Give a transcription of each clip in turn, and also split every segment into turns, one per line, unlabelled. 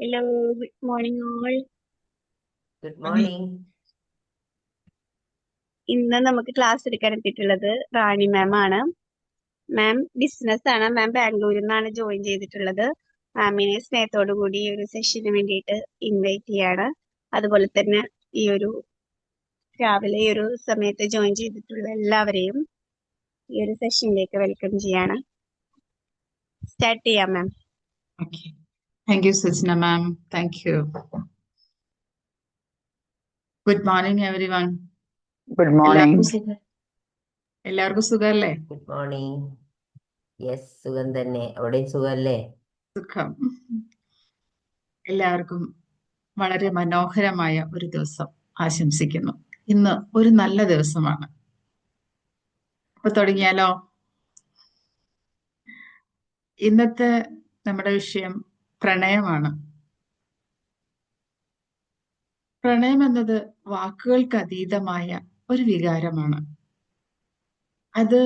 Hello, good morning all.
Good morning.
ഇന്ന് നമുക്ക് class എടുക്കാൻ എത്തിയിട്ടുള്ളത് റാണി മാം ആണ്. മാം ബിസിനസ് ആണ്. മാം ബാംഗ്ലൂരിൽ നിന്നാണ് ജോയിൻ ചെയ്തിട്ടുള്ളത്. മാമിനെ സ്നേഹത്തോടു കൂടി ഈ ഒരു സെഷന് വേണ്ടിയിട്ട് ഇൻവൈറ്റ് ചെയ്യാണ്. അതുപോലെ തന്നെ ഈ ഒരു രാവിലെ ഈ ഒരു സമയത്ത് ജോയിൻ ചെയ്തിട്ടുള്ള എല്ലാവരെയും ഈ ഒരു സെഷനിലേക്ക് വെൽക്കം ചെയ്യാണ്. സ്റ്റാർട്ട് ചെയ്യാം മാം.
Okay. Thank you, Sachna ma'am. Thank you. Good morning, everyone.
Good morning.
എല്ലാവർക്കും സുഖല്ലേ?
Good morning. യെസ്, സുഖം തന്നെ. അവിടെയും സുഖല്ലേ?
സുഖം. എല്ലാവർക്കും വളരെ മനോഹരമായ ഒരു ദിവസം ആശംസിക്കുന്നു. ഇന്ന് ഒരു നല്ല ദിവസമാണ്. അപ്പൊ തുടങ്ങിയാലോ? ഇന്നത്തെ നമ്മുടെ വിഷയം പ്രണയമാണ്. പ്രണയം എന്നത് വാക്കുകൾക്ക് അതീതമായ ഒരു വികാരമാണ്. അത്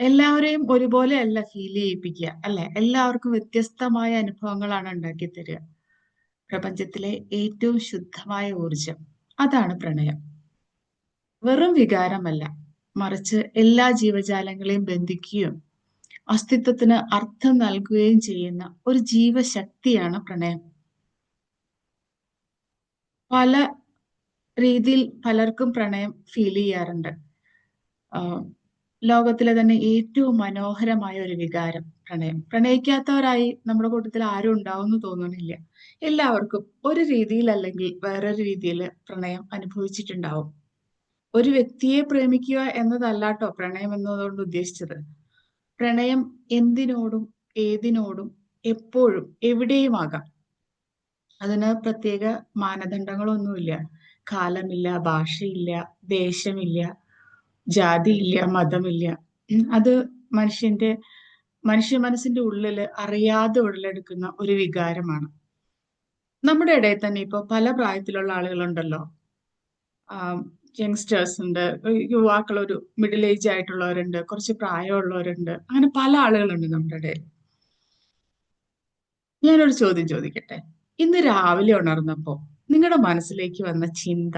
എല്ലാവരെയും ഒരുപോലെ അല്ല ഫീൽ ചെയ്യിപ്പിക്കുക, അല്ലെ? എല്ലാവർക്കും വ്യത്യസ്തമായ അനുഭവങ്ങളാണ് ഉണ്ടാക്കി തരിക. പ്രപഞ്ചത്തിലെ ഏറ്റവും ശുദ്ധമായ ഊർജം അതാണ് പ്രണയം. വെറും വികാരമല്ല, മറിച്ച് എല്ലാ ജീവജാലങ്ങളെയും ബന്ധിക്കുകയും അസ്തിത്വത്തിന് അർത്ഥം നൽകുകയും ചെയ്യുന്ന ഒരു ജീവശക്തിയാണ് പ്രണയം. പല രീതിയിൽ പലർക്കും പ്രണയം ഫീൽ ചെയ്യാറുണ്ട്. ലോകത്തിലെ തന്നെ ഏറ്റവും മനോഹരമായ ഒരു വികാരം പ്രണയം. പ്രണയിക്കാത്തവരായി നമ്മുടെ കൂട്ടത്തിൽ ആരും ഉണ്ടാവും എന്ന് തോന്നുന്നില്ല. എല്ലാവർക്കും ഒരു രീതിയിൽ അല്ലെങ്കിൽ വേറൊരു രീതിയിൽ പ്രണയം അനുഭവിച്ചിട്ടുണ്ടാവും. ഒരു വ്യക്തിയെ പ്രേമിക്കുക എന്നതല്ലാട്ടോ പ്രണയം എന്നതുകൊണ്ട് ഉദ്ദേശിച്ചത്. പ്രണയം എന്തിനോടും ഏതിനോടും എപ്പോഴും എവിടെയുമാകാം. അതിന് പ്രത്യേക മാനദണ്ഡങ്ങളൊന്നുമില്ല. കാലമില്ല, ഭാഷയില്ല, ദേശമില്ല, ജാതിയില്ല, മതമില്ല. അത് മനുഷ്യ മനസ്സിന്റെ ഉള്ളില് അറിയാതെ ഉടലെടുക്കുന്ന ഒരു വികാരമാണ്. നമ്മുടെ ഇടയിൽ തന്നെ ഇപ്പൊ പല പ്രായത്തിലുള്ള ആളുകളുണ്ടല്ലോ. യങ്സ്റ്റേഴ്സ് ഉണ്ട്, യുവാക്കൾ, ഒരു മിഡിൽ ഏജ് ആയിട്ടുള്ളവരുണ്ട്, കുറച്ച് പ്രായമുള്ളവരുണ്ട്, അങ്ങനെ പല ആളുകളുണ്ട് നമ്മുടെ ഇടയിൽ. ഞാനൊരു ചോദ്യം ചോദിക്കട്ടെ. ഇന്ന് രാവിലെ ഉണർന്നപ്പോ നിങ്ങളുടെ മനസ്സിലേക്ക് വന്ന ചിന്ത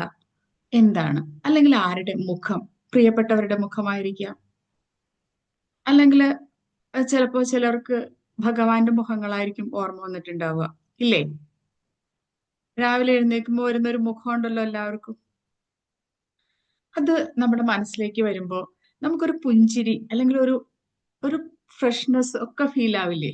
എന്താണ്? അല്ലെങ്കിൽ ആരുടെ മുഖം? പ്രിയപ്പെട്ടവരുടെ മുഖമായിരിക്കാം, അല്ലെങ്കിൽ ചിലപ്പോ ചിലർക്ക് ഭഗവാന്റെ മുഖങ്ങളായിരിക്കും ഓർമ്മ വന്നിട്ടുണ്ടാവുക, ഇല്ലേ? രാവിലെ എഴുന്നേൽക്കുമ്പോൾ വരുന്നൊരു മുഖം ഉണ്ടല്ലോ എല്ലാവർക്കും. അത് നമ്മുടെ മനസ്സിലേക്ക് വരുമ്പോ നമുക്കൊരു പുഞ്ചിരി അല്ലെങ്കിൽ ഒരു ഫ്രഷ്നെസ് ഒക്കെ ഫീൽ ആവില്ലേ?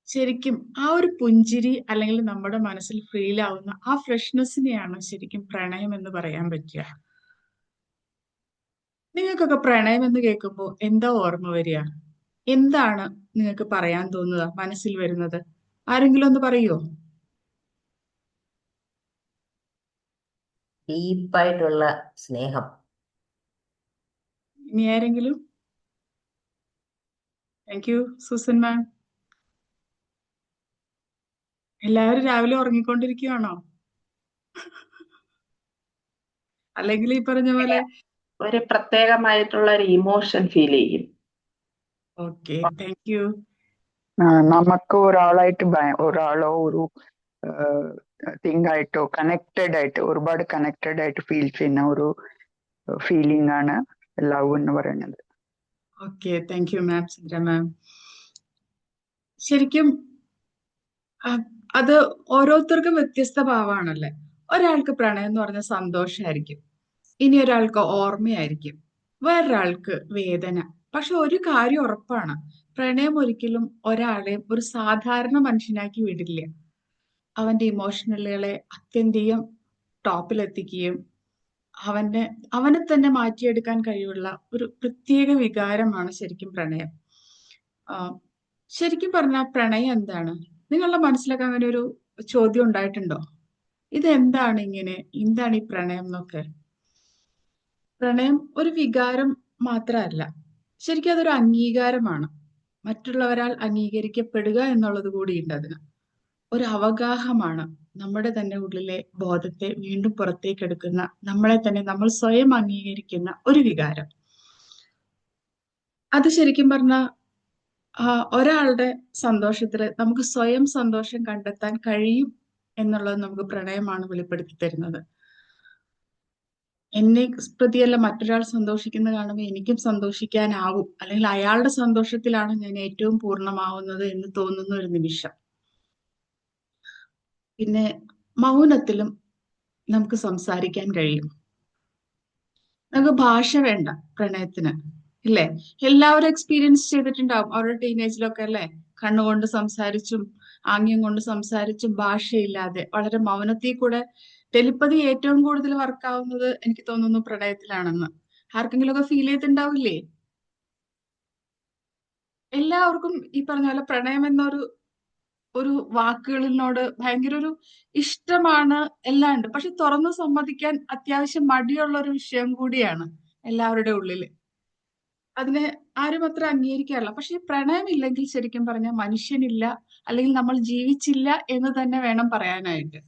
ശരിക്കും ആ ഒരു പുഞ്ചിരി അല്ലെങ്കിൽ നമ്മുടെ മനസ്സിൽ ഫീൽ ആവുന്ന ആ ഫ്രഷ്നെസ്സിനെയാണ് ശരിക്കും പ്രണയം എന്ന് പറയാൻ പറ്റുക. നിങ്ങൾക്കൊക്കെ പ്രണയം എന്ന് കേൾക്കുമ്പോൾ എന്താ ഓർമ്മ വരിക? എന്താണ് നിങ്ങൾക്ക് പറയാൻ തോന്നുക, മനസ്സിൽ വരുന്നത്? ആരെങ്കിലും ഒന്ന് പറയുമോ?
ഡീപ്പായിട്ടുള്ള സ്നേഹം.
ഇനി ആരെങ്കിലും? താങ്ക് യു, സൂസൻ മാം. എല്ലാവരും രാവിലെ ഉറങ്ങിക്കൊണ്ടിരിക്കുകയാണോ? അല്ലെങ്കിൽ ഈ പറഞ്ഞ പോലെ
ഒരു പ്രത്യേകമായിട്ടുള്ള ഒരു ഇമോഷൻ ഫീൽ ചെയ്യും.
Okay, thank U.
നമുക്ക് ഒരാളോ ഒരു തിങ് ആയിട്ടോ ഒരുപാട് കണക്റ്റഡ് ആയിട്ട് ഫീൽ ചെയ്യുന്ന ഒരു ഫീലിംഗ് ആണ് ലവ് എന്ന് പറയുന്നത്.
Okay, thank you ma'am, Chandra ma'am. ശരിക്കും അത് ഓരോരുത്തർക്കും വ്യത്യസ്ത ഭാവമാണല്ലേ. ഒരാൾക്ക് പ്രണയം എന്ന് പറഞ്ഞ സന്തോഷമായിരിക്കും, ഇനി ഒരാൾക്ക് ഓർമ്മയായിരിക്കും, വേറൊരാൾക്ക് വേദന. പക്ഷെ ഒരു കാര്യം ഉറപ്പാണ്, പ്രണയം ഒരിക്കലും ഒരാളെയും ഒരു സാധാരണ മനുഷ്യനാക്കി വിടില്ല. അവന്റെ ഇമോഷണലുകളെ അത്യന്തികം ടോപ്പിലെത്തിക്കുകയും അവനെ തന്നെ മാറ്റിയെടുക്കാൻ കഴിവുള്ള ഒരു പ്രത്യേക വികാരമാണ് ശരിക്കും പ്രണയം. ശരിക്കും പറഞ്ഞാൽ പ്രണയം എന്താണ്? നിങ്ങളുടെ മനസ്സിലൊക്കെ അങ്ങനെ ഒരു ചോദ്യം ഉണ്ടായിട്ടുണ്ടോ? ഇതെന്താണ് ഇങ്ങനെ, എന്താണ് ഈ പ്രണയം എന്നൊക്കെ? പ്രണയം ഒരു വികാരം മാത്രമല്ല, ശരിക്കും അതൊരു അംഗീകാരമാണ്. മറ്റുള്ളവരാൽ അംഗീകരിക്കപ്പെടുക എന്നുള്ളത് കൂടിയുണ്ട് അതിന്. ഒരു അവഗാഹമാണ്, നമ്മുടെ തന്നെ ഉള്ളിലെ ബോധത്തെ വീണ്ടും പുറത്തേക്ക് എടുക്കുന്ന, നമ്മളെ തന്നെ നമ്മൾ സ്വയം അംഗീകരിക്കുന്ന ഒരു വികാരം. അത് ശരിക്കും പറഞ്ഞാൽ ഒരാളുടെ സന്തോഷത്തിൽ നമുക്ക് സ്വയം സന്തോഷം കണ്ടെത്താൻ കഴിയും എന്നുള്ളത് നമുക്ക് പ്രണയമാണ് വെളിപ്പെടുത്തി തരുന്നത്. എന്നെ പ്രതിയല്ല മറ്റൊരാൾ സന്തോഷിക്കുന്നത് കാണുമ്പോൾ എനിക്കും സന്തോഷിക്കാനാവും, അല്ലെങ്കിൽ അയാളുടെ സന്തോഷത്തിലാണ് ഞാൻ ഏറ്റവും പൂർണ്ണമാവുന്നത് എന്ന് തോന്നുന്ന ഒരു നിമിഷം. പിന്നെ മൗനത്തിലും നമുക്ക് സംസാരിക്കാൻ കഴിയും. നമുക്ക് ഭാഷ വേണ്ട പ്രണയത്തിന്, ഇല്ലേ? എല്ലാവരും എക്സ്പീരിയൻസ് ചെയ്തിട്ടുണ്ടാവും അവരുടെ ടീനേജിലൊക്കെ, അല്ലെ? കണ്ണുകൊണ്ട് സംസാരിച്ചും ആംഗ്യം കൊണ്ട് സംസാരിച്ചും ഭാഷയില്ലാതെ വളരെ മൗനത്തിൽ കൂടെ. ടെലിപ്പതി ഏറ്റവും കൂടുതൽ വർക്കാവുന്നത് എനിക്ക് തോന്നുന്നു പ്രണയത്തിലാണെന്ന്. ആർക്കെങ്കിലും ഒക്കെ ഫീൽ ചെയ്തിട്ടുണ്ടാവില്ലേ? എല്ലാവർക്കും ഈ പറഞ്ഞ പോലെ പ്രണയം എന്നൊരു വാക്കുകളിനോട് ഭയങ്കര ഒരു ഇഷ്ടമാണ്, എല്ലാം ഉണ്ട്. പക്ഷെ തുറന്നു സമ്മതിക്കാൻ അത്യാവശ്യം മടിയുള്ള ഒരു വിഷയം കൂടിയാണ് എല്ലാവരുടെ ഉള്ളില്. അതിനെ ആരും അത്ര അംഗീകരിക്കാറില്ല. പക്ഷെ ഈ പ്രണയമില്ലെങ്കിൽ ശരിക്കും പറഞ്ഞാൽ മനുഷ്യനില്ല, അല്ലെങ്കിൽ നമ്മൾ ജീവിച്ചില്ല എന്ന് തന്നെ വേണം പറയാനായിട്ട്.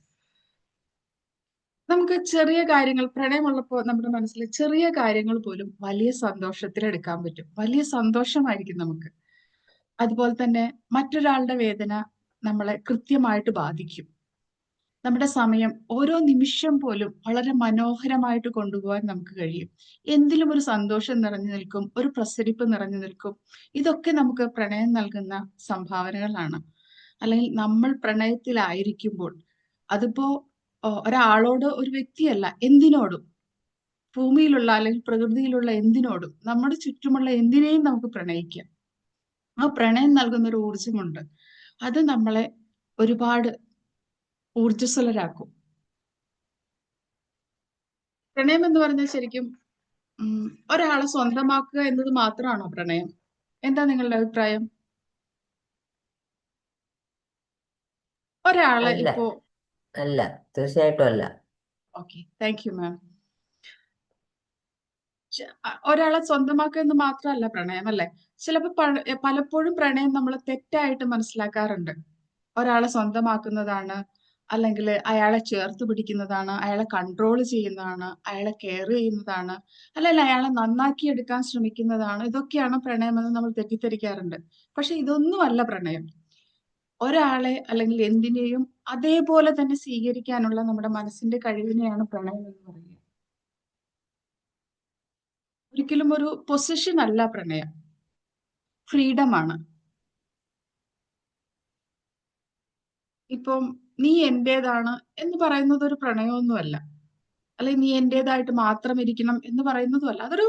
നമുക്ക് ചെറിയ കാര്യങ്ങൾ, പ്രണയമുള്ളപ്പോ നമ്മുടെ മനസ്സിൽ ചെറിയ കാര്യങ്ങൾ പോലും വലിയ സന്തോഷത്തിൽ എടുക്കാൻ പറ്റും. വലിയ സന്തോഷമായിരിക്കും നമുക്ക്. അതുപോലെ തന്നെ മറ്റൊരാളുടെ വേദന നമ്മളെ കൃത്യമായിട്ട് ബാധിക്കും. നമ്മുടെ സമയം, ഓരോ നിമിഷം പോലും വളരെ മനോഹരമായിട്ട് കൊണ്ടുപോകാൻ നമുക്ക് കഴിയും. എന്തിലും ഒരു സന്തോഷം നിറഞ്ഞു നിൽക്കും, ഒരു പ്രസരിപ്പ് നിറഞ്ഞു നിൽക്കും. ഇതൊക്കെ നമുക്ക് പ്രണയം നൽകുന്ന സംഭാവനകളാണ്. അല്ലെങ്കിൽ നമ്മൾ പ്രണയത്തിലായിരിക്കുമ്പോൾ, അതിപ്പോ ഒരാളോട്, ഒരു വ്യക്തിയല്ല, എന്തിനോടും, ഭൂമിയിലുള്ള അല്ലെങ്കിൽ പ്രകൃതിയിലുള്ള എന്തിനോടും, നമ്മുടെ ചുറ്റുമുള്ള എന്തിനേയും നമുക്ക് പ്രണയിക്കാം. ആ പ്രണയം നൽകുന്ന ഒരു ഊർജമുണ്ട്. അത് നമ്മളെ ഒരുപാട് ഊർജ്ജസ്വലരാക്കും. പ്രണയം എന്ന് പറഞ്ഞാൽ ശരിക്കും ഒരാളെ സ്വന്തമാക്കുക എന്നത് മാത്രമാണോ പ്രണയം? എന്താ നിങ്ങളുടെ അഭിപ്രായം? ഒരാളെ
അല്ല,
ഇപ്പോ
അല്ല, തീർച്ചയായിട്ടും അല്ല.
ഓക്കെ, താങ്ക് യു മാം. ഒരാളെ സ്വന്തമാക്കുക എന്ന് മാത്രമല്ല പ്രണയം, അല്ലെ? ചിലപ്പോ പലപ്പോഴും പ്രണയം നമ്മൾ തെറ്റായിട്ട് മനസ്സിലാക്കാറുണ്ട്. ഒരാളെ സ്വന്തമാക്കുന്നതാണ്, അല്ലെങ്കിൽ അയാളെ ചേർത്ത് പിടിക്കുന്നതാണ്, അയാളെ കൺട്രോൾ ചെയ്യുന്നതാണ്, അയാളെ കെയർ ചെയ്യുന്നതാണ്, അല്ലെങ്കിൽ അയാളെ നന്നാക്കിയെടുക്കാൻ ശ്രമിക്കുന്നതാണ്, ഇതൊക്കെയാണ് പ്രണയമെന്ന് നമ്മൾ തെറ്റിദ്ധരിക്കാറുണ്ട്. പക്ഷെ ഇതൊന്നുമല്ല പ്രണയം. ഒരാളെ അല്ലെങ്കിൽ എന്തിനേയും അതേപോലെ തന്നെ സ്വീകരിക്കാനുള്ള നമ്മുടെ മനസ്സിന്റെ കഴിവിനെയാണ് പ്രണയം എന്ന് പറയുന്നത്. ഒരിക്കലും ഒരു പൊസിഷൻ അല്ല പ്രണയം, ഫ്രീഡം ആണ്. ഇപ്പം നീ എന്റേതാണ് എന്ന് പറയുന്നത് ഒരു പ്രണയമൊന്നുമല്ല, അല്ലെങ്കിൽ നീ എന്റേതായിട്ട് മാത്രം ഇരിക്കണം എന്ന് പറയുന്നതുമല്ല. അതൊരു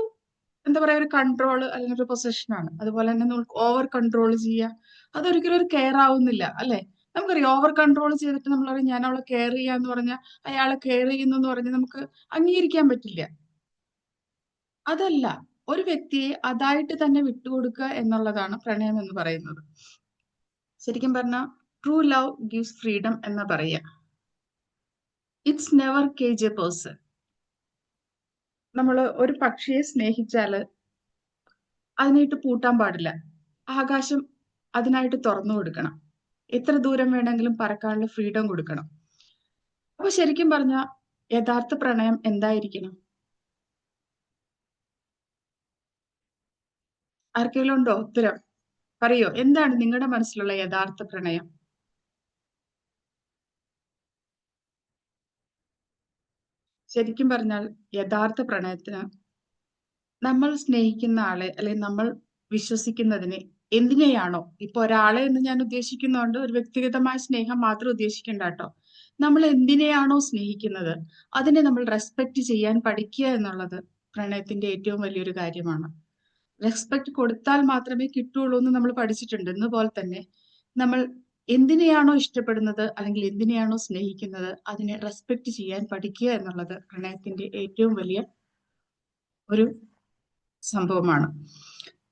എന്താ പറയാ, ഒരു കൺട്രോൾ അല്ലെങ്കിൽ ഒരു പൊസിഷനാണ്. അതുപോലെ തന്നെ നമുക്ക് ഓവർ കൺട്രോൾ ചെയ്യുക, അതൊരിക്കലും ഒരു കെയർ ആവുന്നില്ല, അല്ലെ? നമുക്കറിയാം, ഓവർ കൺട്രോൾ ചെയ്തിട്ട് നമ്മൾ പറയും ഞാൻ അവളെ കെയർ ചെയ്യാന്ന് പറഞ്ഞാൽ അയാളെ കെയർ ചെയ്യുന്നു എന്ന് പറഞ്ഞാൽ നമുക്ക് അംഗീകരിക്കാൻ പറ്റില്ല. അതല്ല, ഒരു വ്യക്തിയെ അതായിട്ട് തന്നെ വിട്ടുകൊടുക്കുക എന്നുള്ളതാണ് പ്രണയം എന്ന് പറയുന്നത്. ശരിക്കും പറഞ്ഞാൽ ട്രൂ ലവ് ഗിവ്സ് ഫ്രീഡം എന്ന് പറയാ. It's never cage A person. നമ്മൾ ഒരു പക്ഷിയെ സ്നേഹിച്ചാല് അതിനായിട്ട് പൂട്ടാൻ പാടില്ല. ആകാശം അതിനായിട്ട് തുറന്നു കൊടുക്കണം. എത്ര ദൂരം വേണമെങ്കിലും പറക്കാനുള്ള ഫ്രീഡം കൊടുക്കണം. അപ്പൊ ശരിക്കും പറഞ്ഞ യഥാർത്ഥ പ്രണയം എന്തായിരിക്കണം? ആർക്കെങ്കിലും ഉണ്ടോ ഉത്തരം? പറയോ, എന്താണ് നിങ്ങളുടെ മനസ്സിലുള്ള യഥാർത്ഥ പ്രണയം? ശരിക്കും പറഞ്ഞാൽ യഥാർത്ഥ പ്രണയത്തിന് നമ്മൾ സ്നേഹിക്കുന്ന ആളെ, അല്ലെങ്കിൽ നമ്മൾ വിശ്വസിക്കുന്നതിനെ, എന്തിനെയാണോ, ഇപ്പൊ ഒരാളെ എന്ന് ഞാൻ ഉദ്ദേശിക്കുന്നതുകൊണ്ട് ഒരു വ്യക്തിഗതമായ സ്നേഹം മാത്രം ഉദ്ദേശിക്കണ്ട കേട്ടോ. നമ്മൾ എന്തിനെയാണോ സ്നേഹിക്കുന്നത് അതിനെ നമ്മൾ റെസ്പെക്ട് ചെയ്യാൻ പഠിക്കുക എന്നുള്ളത് പ്രണയത്തിന്റെ ഏറ്റവും വലിയൊരു കാര്യമാണ്. റെസ്പെക്ട് കൊടുത്താൽ മാത്രമേ കിട്ടുള്ളൂ എന്ന് നമ്മൾ പഠിച്ചിട്ടുണ്ട്. എന്നപോലെ തന്നെ നമ്മൾ എന്തിനെയാണോ ഇഷ്ടപ്പെടുന്നത് അല്ലെങ്കിൽ എന്തിനെയാണോ സ്നേഹിക്കുന്നത് അതിനെ റെസ്പെക്ട് ചെയ്യാൻ പഠിക്കുക എന്നുള്ളത് പ്രണയത്തിന്റെ ഏറ്റവും വലിയ ഒരു സംഭവമാണ്.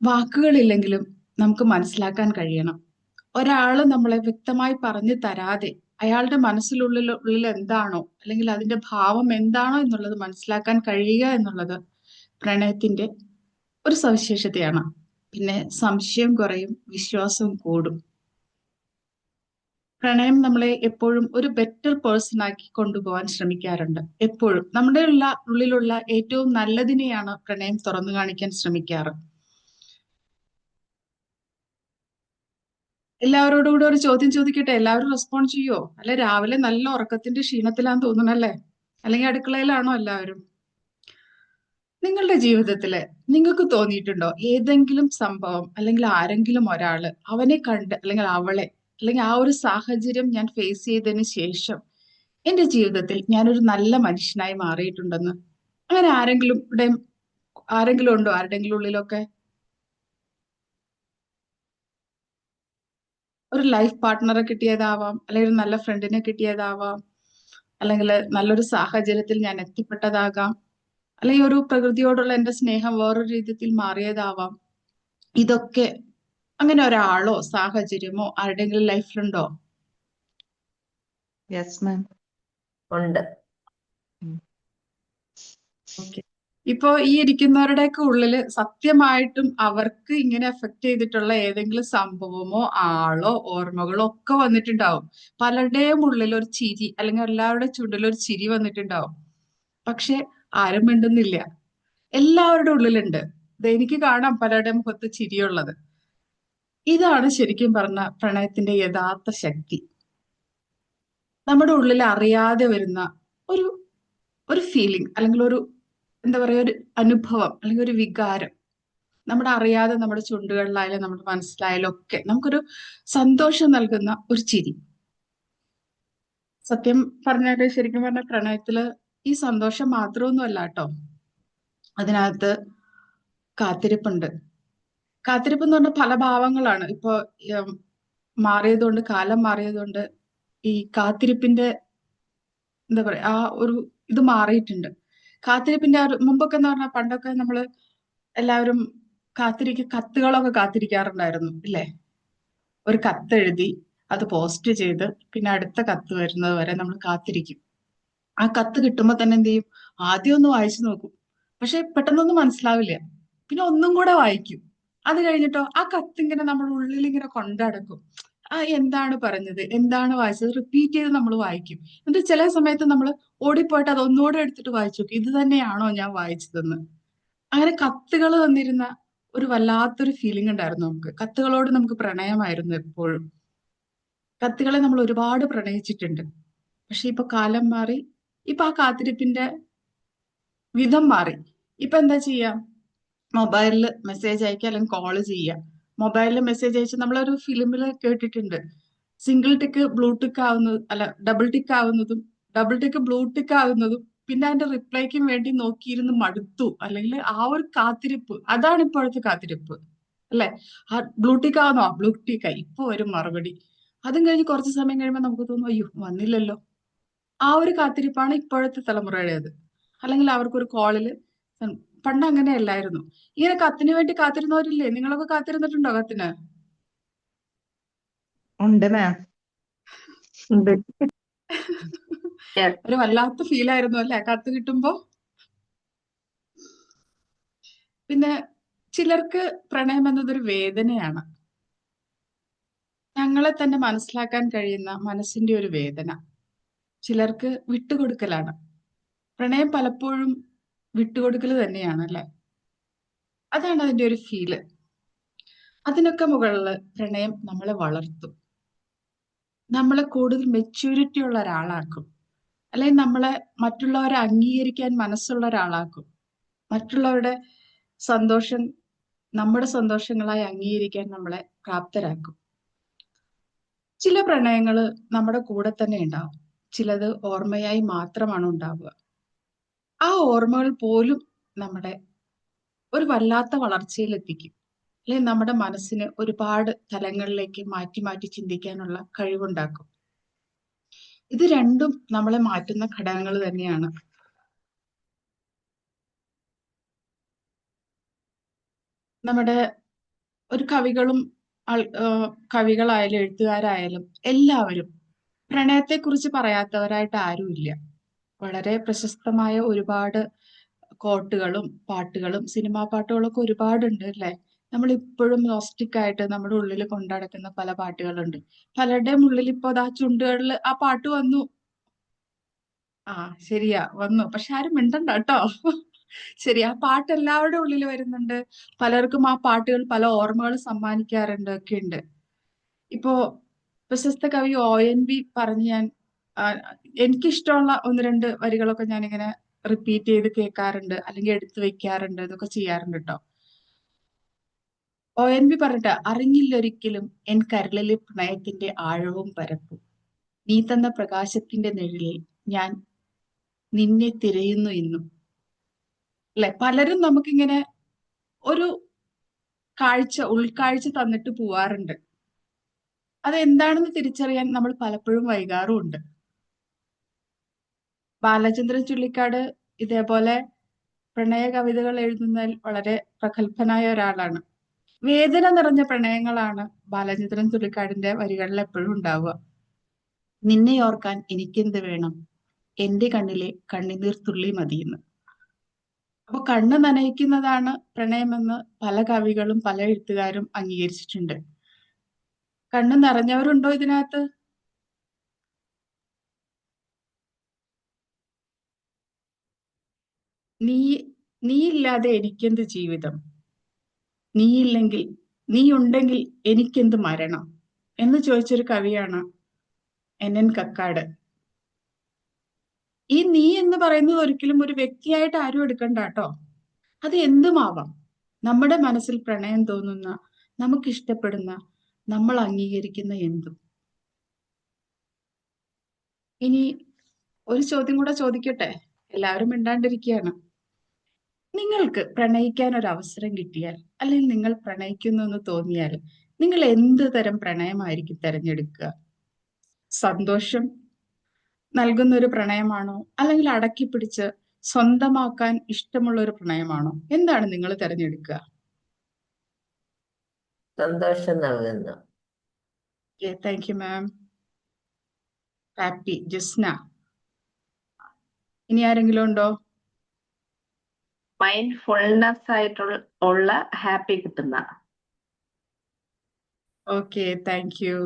വാക്കുകളില്ലെങ്കിലും നമുക്ക് മനസ്സിലാക്കാൻ കഴിയണം. ഒരാള് നമ്മളെ വ്യക്തമായി പറഞ്ഞു തരാതെ അയാളുടെ മനസ്സിലുള്ളിൽ എന്താണോ, അല്ലെങ്കിൽ അതിന്റെ ഭാവം എന്താണോ എന്നുള്ളത് മനസ്സിലാക്കാൻ കഴിയുക എന്നുള്ളത് പ്രണയത്തിന്റെ ഒരു സവിശേഷതയാണ്. പിന്നെ സംശയം കുറയും, വിശ്വാസവും കൂടും. പ്രണയം നമ്മളെ എപ്പോഴും ഒരു ബെറ്റർ പേഴ്സൺ ആക്കി കൊണ്ടുപോകാൻ ശ്രമിക്കാറുണ്ട്. എപ്പോഴും നമ്മുടെ ഉള്ളിലുള്ള ഏറ്റവും നല്ലതിനെയാണ് പ്രണയം തുറന്നു കാണിക്കാൻ ശ്രമിക്കാറ്. എല്ലാവരോടും കൂടെ ഒരു ചോദ്യം ചോദിക്കട്ടെ? എല്ലാവരും റെസ്പോണ്ട് ചെയ്യോ? അല്ലെ രാവിലെ നല്ല ഉറക്കത്തിന്റെ ക്ഷീണത്തിലാന്ന് തോന്നണല്ലേ? അല്ലെങ്കിൽ അടുക്കളയിലാണോ എല്ലാവരും? നിങ്ങളുടെ ജീവിതത്തില് നിങ്ങൾക്ക് തോന്നിയിട്ടുണ്ടോ ഏതെങ്കിലും സംഭവം അല്ലെങ്കിൽ ആരെങ്കിലും ഒരാള് അവനെ കണ്ട് അല്ലെങ്കിൽ അവളെ അല്ലെങ്കിൽ ആ ഒരു സാഹചര്യം ഞാൻ ഫേസ് ചെയ്തതിന് ശേഷം എന്റെ ജീവിതത്തിൽ ഞാനൊരു നല്ല മനുഷ്യനായി മാറിയിട്ടുണ്ടെന്ന്? അങ്ങനെ ആരെങ്കിലും ഉണ്ടോ ആരുടെങ്കിലും ഉള്ളിലൊക്കെ? ഒരു ലൈഫ് പാർട്ട്ണറെ കിട്ടിയതാവാം, അല്ലെങ്കിൽ ഒരു നല്ല ഫ്രണ്ടിനെ കിട്ടിയതാവാം, അല്ലെങ്കിൽ നല്ലൊരു സാഹചര്യത്തിൽ ഞാൻ എത്തിപ്പെട്ടതാകാം, അല്ലെങ്കിൽ ഒരു പ്രകൃതിയോടുള്ള എന്റെ സ്നേഹം വേറൊരു രീതിയിൽ മാറിയതാവാം. ഇതൊക്കെ അങ്ങനെ ഒരാളോ സാഹചര്യമോ ആരുടെയെങ്കിലും ലൈഫിലുണ്ടോ?
Yes ma'am.
ഉണ്ട്.
ഓക്കെ. ഇപ്പോ ഈ ഇരിക്കുന്നവരുടെയൊക്കെ ഉള്ളില് സത്യമായിട്ടും അവർക്ക് ഇങ്ങനെ എഫക്ട് ചെയ്തിട്ടുള്ള ഏതെങ്കിലും സംഭവമോ ആളോ ഓർമ്മകളോ ഒക്കെ വന്നിട്ടുണ്ടാവും. പലരുടെയും ഉള്ളിൽ ഒരു ചിരി അല്ലെങ്കിൽ എല്ലാവരുടെ ചുണ്ടിൽ ഒരു ചിരി വന്നിട്ടുണ്ടാവും. പക്ഷെ ആരും മിണ്ടുന്നില്ല. എല്ലാവരുടെ ഉള്ളിലുണ്ട്. എനിക്ക് കാണാം പലരുടെ മുഖത്ത് ചിരിയുള്ളത്. ഇതാണ് ശരിക്കും പറഞ്ഞ പ്രണയത്തിന്റെ യഥാർത്ഥ ശക്തി. നമ്മുടെ ഉള്ളിൽ അറിയാതെ വരുന്ന ഒരു ഒരു ഫീലിംഗ് അല്ലെങ്കിൽ ഒരു എന്താ പറയാ ഒരു അനുഭവം അല്ലെങ്കിൽ ഒരു വികാരം നമ്മുടെ അറിയാതെ നമ്മുടെ ചുണ്ടുകളിലായാലും നമ്മുടെ മനസ്സിലായാലും ഒക്കെ നമുക്കൊരു സന്തോഷം നൽകുന്ന ഒരു ചിരി. സത്യം പറഞ്ഞാല് ശരിക്കും പറഞ്ഞ പ്രണയത്തില് ഈ സന്തോഷം മാത്രമൊന്നും അല്ല കേട്ടോ. അതിനകത്ത് കാത്തിരിപ്പുണ്ട്. കാത്തിരിപ്പ് എന്ന് പറഞ്ഞാൽ പല ഭാവങ്ങളാണ്. ഇപ്പൊ മാറിയതുകൊണ്ട് കാലം മാറിയതുകൊണ്ട് ഈ കാത്തിരിപ്പിന്റെ എന്താ പറയാ ആ ഒരു ഇത് മാറിയിട്ടുണ്ട്. കാത്തിരിപ്പിന്റെ മുമ്പൊക്കെ എന്ന് പറഞ്ഞാൽ പണ്ടൊക്കെ നമ്മള് എല്ലാവരും കത്തുകളൊക്കെ കാത്തിരിക്കാറുണ്ടായിരുന്നു ഇല്ലേ? ഒരു കത്തെഴുതി അത് പോസ്റ്റ് ചെയ്ത് പിന്നെ അടുത്ത കത്ത് വരുന്നത് വരെ നമ്മൾ കാത്തിരിക്കും. ആ കത്ത് കിട്ടുമ്പോ തന്നെ എന്ത് ചെയ്യും? ആദ്യം ഒന്ന് വായിച്ചു നോക്കും. പക്ഷെ പെട്ടെന്നൊന്നും മനസ്സിലാവില്ല. പിന്നെ ഒന്നും കൂടെ വായിക്കും. അത് കഴിഞ്ഞിട്ടോ ആ കത്ത് ഇങ്ങനെ നമ്മുടെ ഉള്ളിൽ ഇങ്ങനെ കൊണ്ടടക്കും. എന്താണ് പറഞ്ഞത്, എന്താണ് വായിച്ചത്, റിപ്പീറ്റ് ചെയ്ത് നമ്മൾ വായിക്കും. എന്നിട്ട് ചില സമയത്ത് നമ്മൾ ഓടിപ്പോയിട്ട് അത് ഒന്നുകൂടെ എടുത്തിട്ട് വായിച്ചു നോക്കും. ഇത് തന്നെയാണോ ഞാൻ വായിച്ചതെന്ന്. അങ്ങനെ കത്തുകൾ തന്നിരുന്ന ഒരു വല്ലാത്തൊരു ഫീലിംഗ് ഉണ്ടായിരുന്നു നമുക്ക്. കത്തുകളോട് നമുക്ക് പ്രണയമായിരുന്നു എപ്പോഴും. കത്തുകളെ നമ്മൾ ഒരുപാട് പ്രണയിച്ചിട്ടുണ്ട്. പക്ഷെ ഇപ്പൊ കാലം മാറി. ഇപ്പൊ ആ കാത്തിരിപ്പിന്റെ വിധം മാറി. ഇപ്പൊ എന്താ ചെയ്യാ? മൊബൈലിൽ മെസ്സേജ് അയക്കുക അല്ലെങ്കിൽ കോള് ചെയ്യുക. മൊബൈലിൽ മെസ്സേജ് അയച്ച് നമ്മളൊരു ഫിലിമിൽ കേട്ടിട്ടുണ്ട്, സിംഗിൾ ടിക്ക് ബ്ലൂ ടിക്ക് ആവുന്നത് അല്ല ഡബിൾ ടിക്ക് ആവുന്നതും ഡബിൾ ടിക്ക് ബ്ലൂ ടിക്ക് ആവുന്നതും പിന്നെ അതിന്റെ റിപ്ലൈക്കും വേണ്ടി നോക്കിയിരുന്ന് മടുത്തു. അല്ലെങ്കിൽ ആ ഒരു കാത്തിരിപ്പ്, അതാണ് ഇപ്പോഴത്തെ കാത്തിരിപ്പ് അല്ലെ? ആ ബ്ലൂ ടിക്ക് ആവുന്നോ? ബ്ലൂ ടിക്കായി ഇപ്പൊ വരും മറുപടി. അതും കഴിഞ്ഞ് കുറച്ച് സമയം കഴിയുമ്പോൾ നമുക്ക് തോന്നും അയ്യോ വന്നില്ലല്ലോ. ആ ഒരു കാത്തിരിപ്പാണ് ഇപ്പോഴത്തെ തലമുറയുടേത്. അല്ലെങ്കിൽ അവർക്കൊരു കോളില് പണ്ട് അങ്ങനെയല്ലായിരുന്നു. ഇങ്ങനെ കത്തിന് വേണ്ടി കാത്തിരുന്നവരില്ലേ? നിങ്ങളൊക്കെ കാത്തിരുന്നിട്ടുണ്ടോ കത്തിന്?
ഉണ്ട് മാം.
Yes.
ഒരു വല്ലാത്ത ഫീൽ ആയിരുന്നു അല്ലെ കത്ത് കിട്ടുമ്പോ? പിന്നെ ചിലർക്ക് പ്രണയം എന്നതൊരു വേദനയാണ്. ഞങ്ങളെ തന്നെ മനസ്സിലാക്കാൻ കഴിയുന്ന മനസ്സിന്റെ ഒരു വേദന. ചിലർക്ക് വിട്ടുകൊടുക്കലാണ്. പ്രണയം പലപ്പോഴും വിട്ടുകൊടുക്കൽ തന്നെയാണ് അല്ലെ? അതാണ് അതിന്റെ ഒരു ഫീല്. അതിനൊക്കെ മുകളില് പ്രണയം നമ്മളെ വളർത്തും. നമ്മളെ കൂടുതൽ മെച്യൂരിറ്റി ഉള്ള ഒരാളാക്കും. അല്ലെങ്കിൽ നമ്മളെ മറ്റുള്ളവരെ അംഗീകരിക്കാൻ മനസ്സുള്ള ഒരാളാക്കും. മറ്റുള്ളവരുടെ സന്തോഷം നമ്മുടെ സന്തോഷങ്ങളായി അംഗീകരിക്കാൻ നമ്മളെ പ്രാപ്തരാക്കും. ചില പ്രണയങ്ങള് നമ്മുടെ കൂടെ തന്നെ ഉണ്ടാവും. ചിലത് ഓർമ്മയായി മാത്രമാണ് ഉണ്ടാവുക. ആ ഓർമ്മകൾ പോലും നമ്മുടെ ഒരു വല്ലാത്ത വളർച്ചയിലെത്തിക്കും. അല്ലെങ്കിൽ നമ്മുടെ മനസ്സിന് ഒരുപാട് തലങ്ങളിലേക്ക് മാറ്റി മാറ്റി ചിന്തിക്കാനുള്ള കഴിവുണ്ടാക്കും. ഇത് രണ്ടും നമ്മളെ മാറ്റുന്ന ഘടകങ്ങൾ തന്നെയാണ്. നമ്മുടെ ഒരു കവികളായാലും എഴുത്തുകാരായാലും എല്ലാവരും പ്രണയത്തെക്കുറിച്ച് പറയാത്തവരായിട്ട് ആരുമില്ല. വളരെ പ്രശസ്തമായ ഒരുപാട് കോട്ടുകളും പാട്ടുകളും സിനിമാ പാട്ടുകളും ഒക്കെ ഒരുപാടുണ്ട് അല്ലെ? നമ്മൾ ഇപ്പോഴും നോസ്റ്റിക് ആയിട്ട് നമ്മുടെ ഉള്ളിൽ കൊണ്ടുനടക്കുന്ന പല പാട്ടുകളുണ്ട്. പലരുടെയും ഉള്ളിൽ ഇപ്പൊ ആ ചുണ്ടുകളിൽ ആ പാട്ട് വന്നു. ആ ശരിയാ വന്നു. പക്ഷെ ആരും മിണ്ടണ്ട കേട്ടോ. ശരി, ആ പാട്ട് എല്ലാവരുടെ ഉള്ളിൽ വരുന്നുണ്ട്. പലർക്കും ആ പാട്ടുകൾ പല ഓർമ്മകൾ സമ്മാനിക്കാറുണ്ട് ഒക്കെ ഉണ്ട്. ഇപ്പോ പ്രശസ്ത കവി ONV പറഞ്ഞ് ഞാൻ എനിക്കിഷ്ടമുള്ള ഒന്ന് രണ്ട് വരികളൊക്കെ ഞാനിങ്ങനെ റിപ്പീറ്റ് ചെയ്ത് കേൾക്കാറുണ്ട്, അല്ലെങ്കിൽ എടുത്തു വെക്കാറുണ്ട്, ഇതൊക്കെ ചെയ്യാറുണ്ട് കേട്ടോ. ONV പറഞ്ഞിട്ട്, അറിഞ്ഞില്ലൊരിക്കലും എൻ കരളിലെ പ്രണയത്തിന്റെ ആഴവും പരപ്പും, നീ തന്ന പ്രകാശത്തിന്റെ നിഴലിൽ ഞാൻ നിന്നെ തിരയുന്നു ഇന്നും. അല്ലെ, പലരും നമുക്കിങ്ങനെ ഒരു ഉൾക്കാഴ്ച തന്നിട്ട് പോവാറുണ്ട്. അതെന്താണെന്ന് തിരിച്ചറിയാൻ നമ്മൾ പലപ്പോഴും വൈകാറുമുണ്ട്. ബാലചന്ദ്രൻ ചുള്ളിക്കാട് ഇതേപോലെ പ്രണയ കവിതകൾ എഴുതുന്നതിൽ വളരെ പ്രഗത്ഭനായ ഒരാളാണ്. വേദന നിറഞ്ഞ പ്രണയങ്ങളാണ് ബാലചന്ദ്രൻ ചുള്ളിക്കാടിന്റെ വരികളിൽ എപ്പോഴും ഉണ്ടാവുക. നിന്നെ ഓർക്കാൻ എനിക്കെന്ത് വേണം, എന്റെ കണ്ണിലെ കണ്ണുനീർ തുള്ളി മതിയെന്ന്. അപ്പൊ കണ്ണ് നനയിക്കുന്നതാണ് പ്രണയമെന്ന് പല കവികളും പല എഴുത്തുകാരും അംഗീകരിച്ചിട്ടുണ്ട്. കണ്ണ് നിറഞ്ഞവരുണ്ടോ ഇതിനകത്ത്? നീയില്ലാതെ എനിക്കെന്ത് ജീവിതം, നീയുണ്ടെങ്കിൽ എനിക്കെന്ത് മരണം എന്ന് ചോദിച്ചൊരു കവിയാണ് NN കക്കാട്. ഈ നീ എന്ന് പറയുന്നത് ഒരിക്കലും ഒരു വ്യക്തിയായിട്ട് ആരും എടുക്കണ്ട കേട്ടോ. അത് എന്തുമാവാം. നമ്മുടെ മനസ്സിൽ പ്രണയം തോന്നുന്ന, നമുക്കിഷ്ടപ്പെടുന്ന, നമ്മൾ അംഗീകരിക്കുന്ന എന്തും. ഇനി ഒരു ചോദ്യം കൂടെ ചോദിക്കട്ടെ, എല്ലാവരും മിണ്ടാണ്ടിരിക്കുകയാണ്. നിങ്ങൾക്ക് പ്രണയിക്കാൻ ഒരു അവസരം കിട്ടിയാൽ, അല്ലെങ്കിൽ നിങ്ങൾ പ്രണയിക്കുന്നു എന്ന് തോന്നിയാൽ, നിങ്ങൾ എന്ത് തരം പ്രണയമായിരിക്കും തിരഞ്ഞെടുക്കുക? സന്തോഷം നൽകുന്ന ഒരു പ്രണയമാണോ, അല്ലെങ്കിൽ അടക്കി പിടിച്ച് സ്വന്തമാക്കാൻ ഇഷ്ടമുള്ള ഒരു പ്രണയമാണോ? എന്താണ് നിങ്ങൾ തിരഞ്ഞെടുക്കുക?
സന്തോഷം നൽകുന്നു.
Thank you ma'am. Happy Jasna. ഇനി ആരെങ്കിലും ഉണ്ടോ?
മൈൻഡ്ഫുൾനെസ് ആയിട്ടുള്ള ഹാപ്പി കിട്ടുന്ന.
Okay, thank U.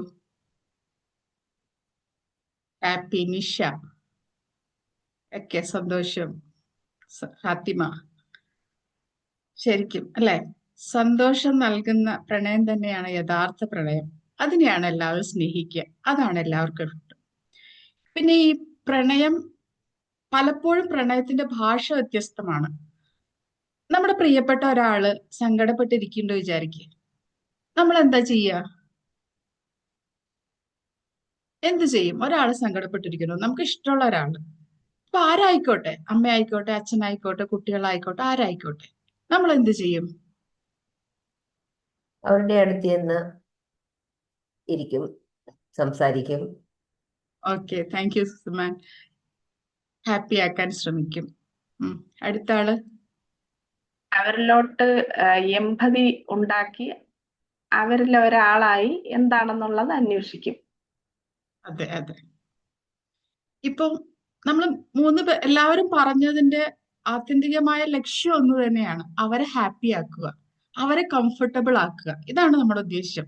Happy Nisha. ഒക്കെ സന്തോഷം. ഫാത്തിമ. ശരിക്കും അല്ലെ, സന്തോഷം നൽകുന്ന പ്രണയം തന്നെയാണ് യഥാർത്ഥ പ്രണയം. അതിനെയാണ് എല്ലാവരും സ്നേഹിക്കുക. അതാണ് എല്ലാവർക്കും ഇഷ്ടം. പിന്നെ ഈ പ്രണയം, പലപ്പോഴും പ്രണയത്തിന്റെ ഭാഷ വ്യത്യസ്തമാണ്. നമ്മുടെ പ്രിയപ്പെട്ട ഒരാള് സങ്കടപ്പെട്ടിരിക്കുന്നുണ്ടോ വിചാരിക്കുക, നമ്മൾ എന്താ ചെയ്യുക? എന്ത് ചെയ്യും? ഒരാള് സങ്കടപ്പെട്ടിരിക്കുന്നു, നമുക്ക് ഇഷ്ടമുള്ള ഒരാള്, ഇപ്പൊ ആരായിക്കോട്ടെ, അമ്മയായിക്കോട്ടെ, അച്ഛനായിക്കോട്ടെ, കുട്ടികളായിക്കോട്ടെ, ആരായിക്കോട്ടെ, നമ്മൾ എന്ത് ചെയ്യും?
അവരുടെ അടുത്ത് ചെന്ന് ഇരിക്കും, സംസാരിക്കും.
Okay, thank U Suman. Happy ആക്കാൻ ശ്രമിക്കും. അടുത്ത ആള്?
അവരിലോട്ട് എമ്പതി ഉണ്ടാക്കി അവരിൽ ഒരാളായി എന്താണെന്നുള്ളത് അന്വേഷിക്കും.
അതെ അതെ. ഇപ്പം നമ്മൾ എല്ലാവരും പറഞ്ഞതിന്റെ ആത്യന്തികമായ ലക്ഷ്യം ഒന്ന് തന്നെയാണ്, അവരെ ഹാപ്പി ആക്കുക, അവരെ കംഫർട്ടബിൾ ആക്കുക. ഇതാണ് നമ്മുടെ ഉദ്ദേശ്യം.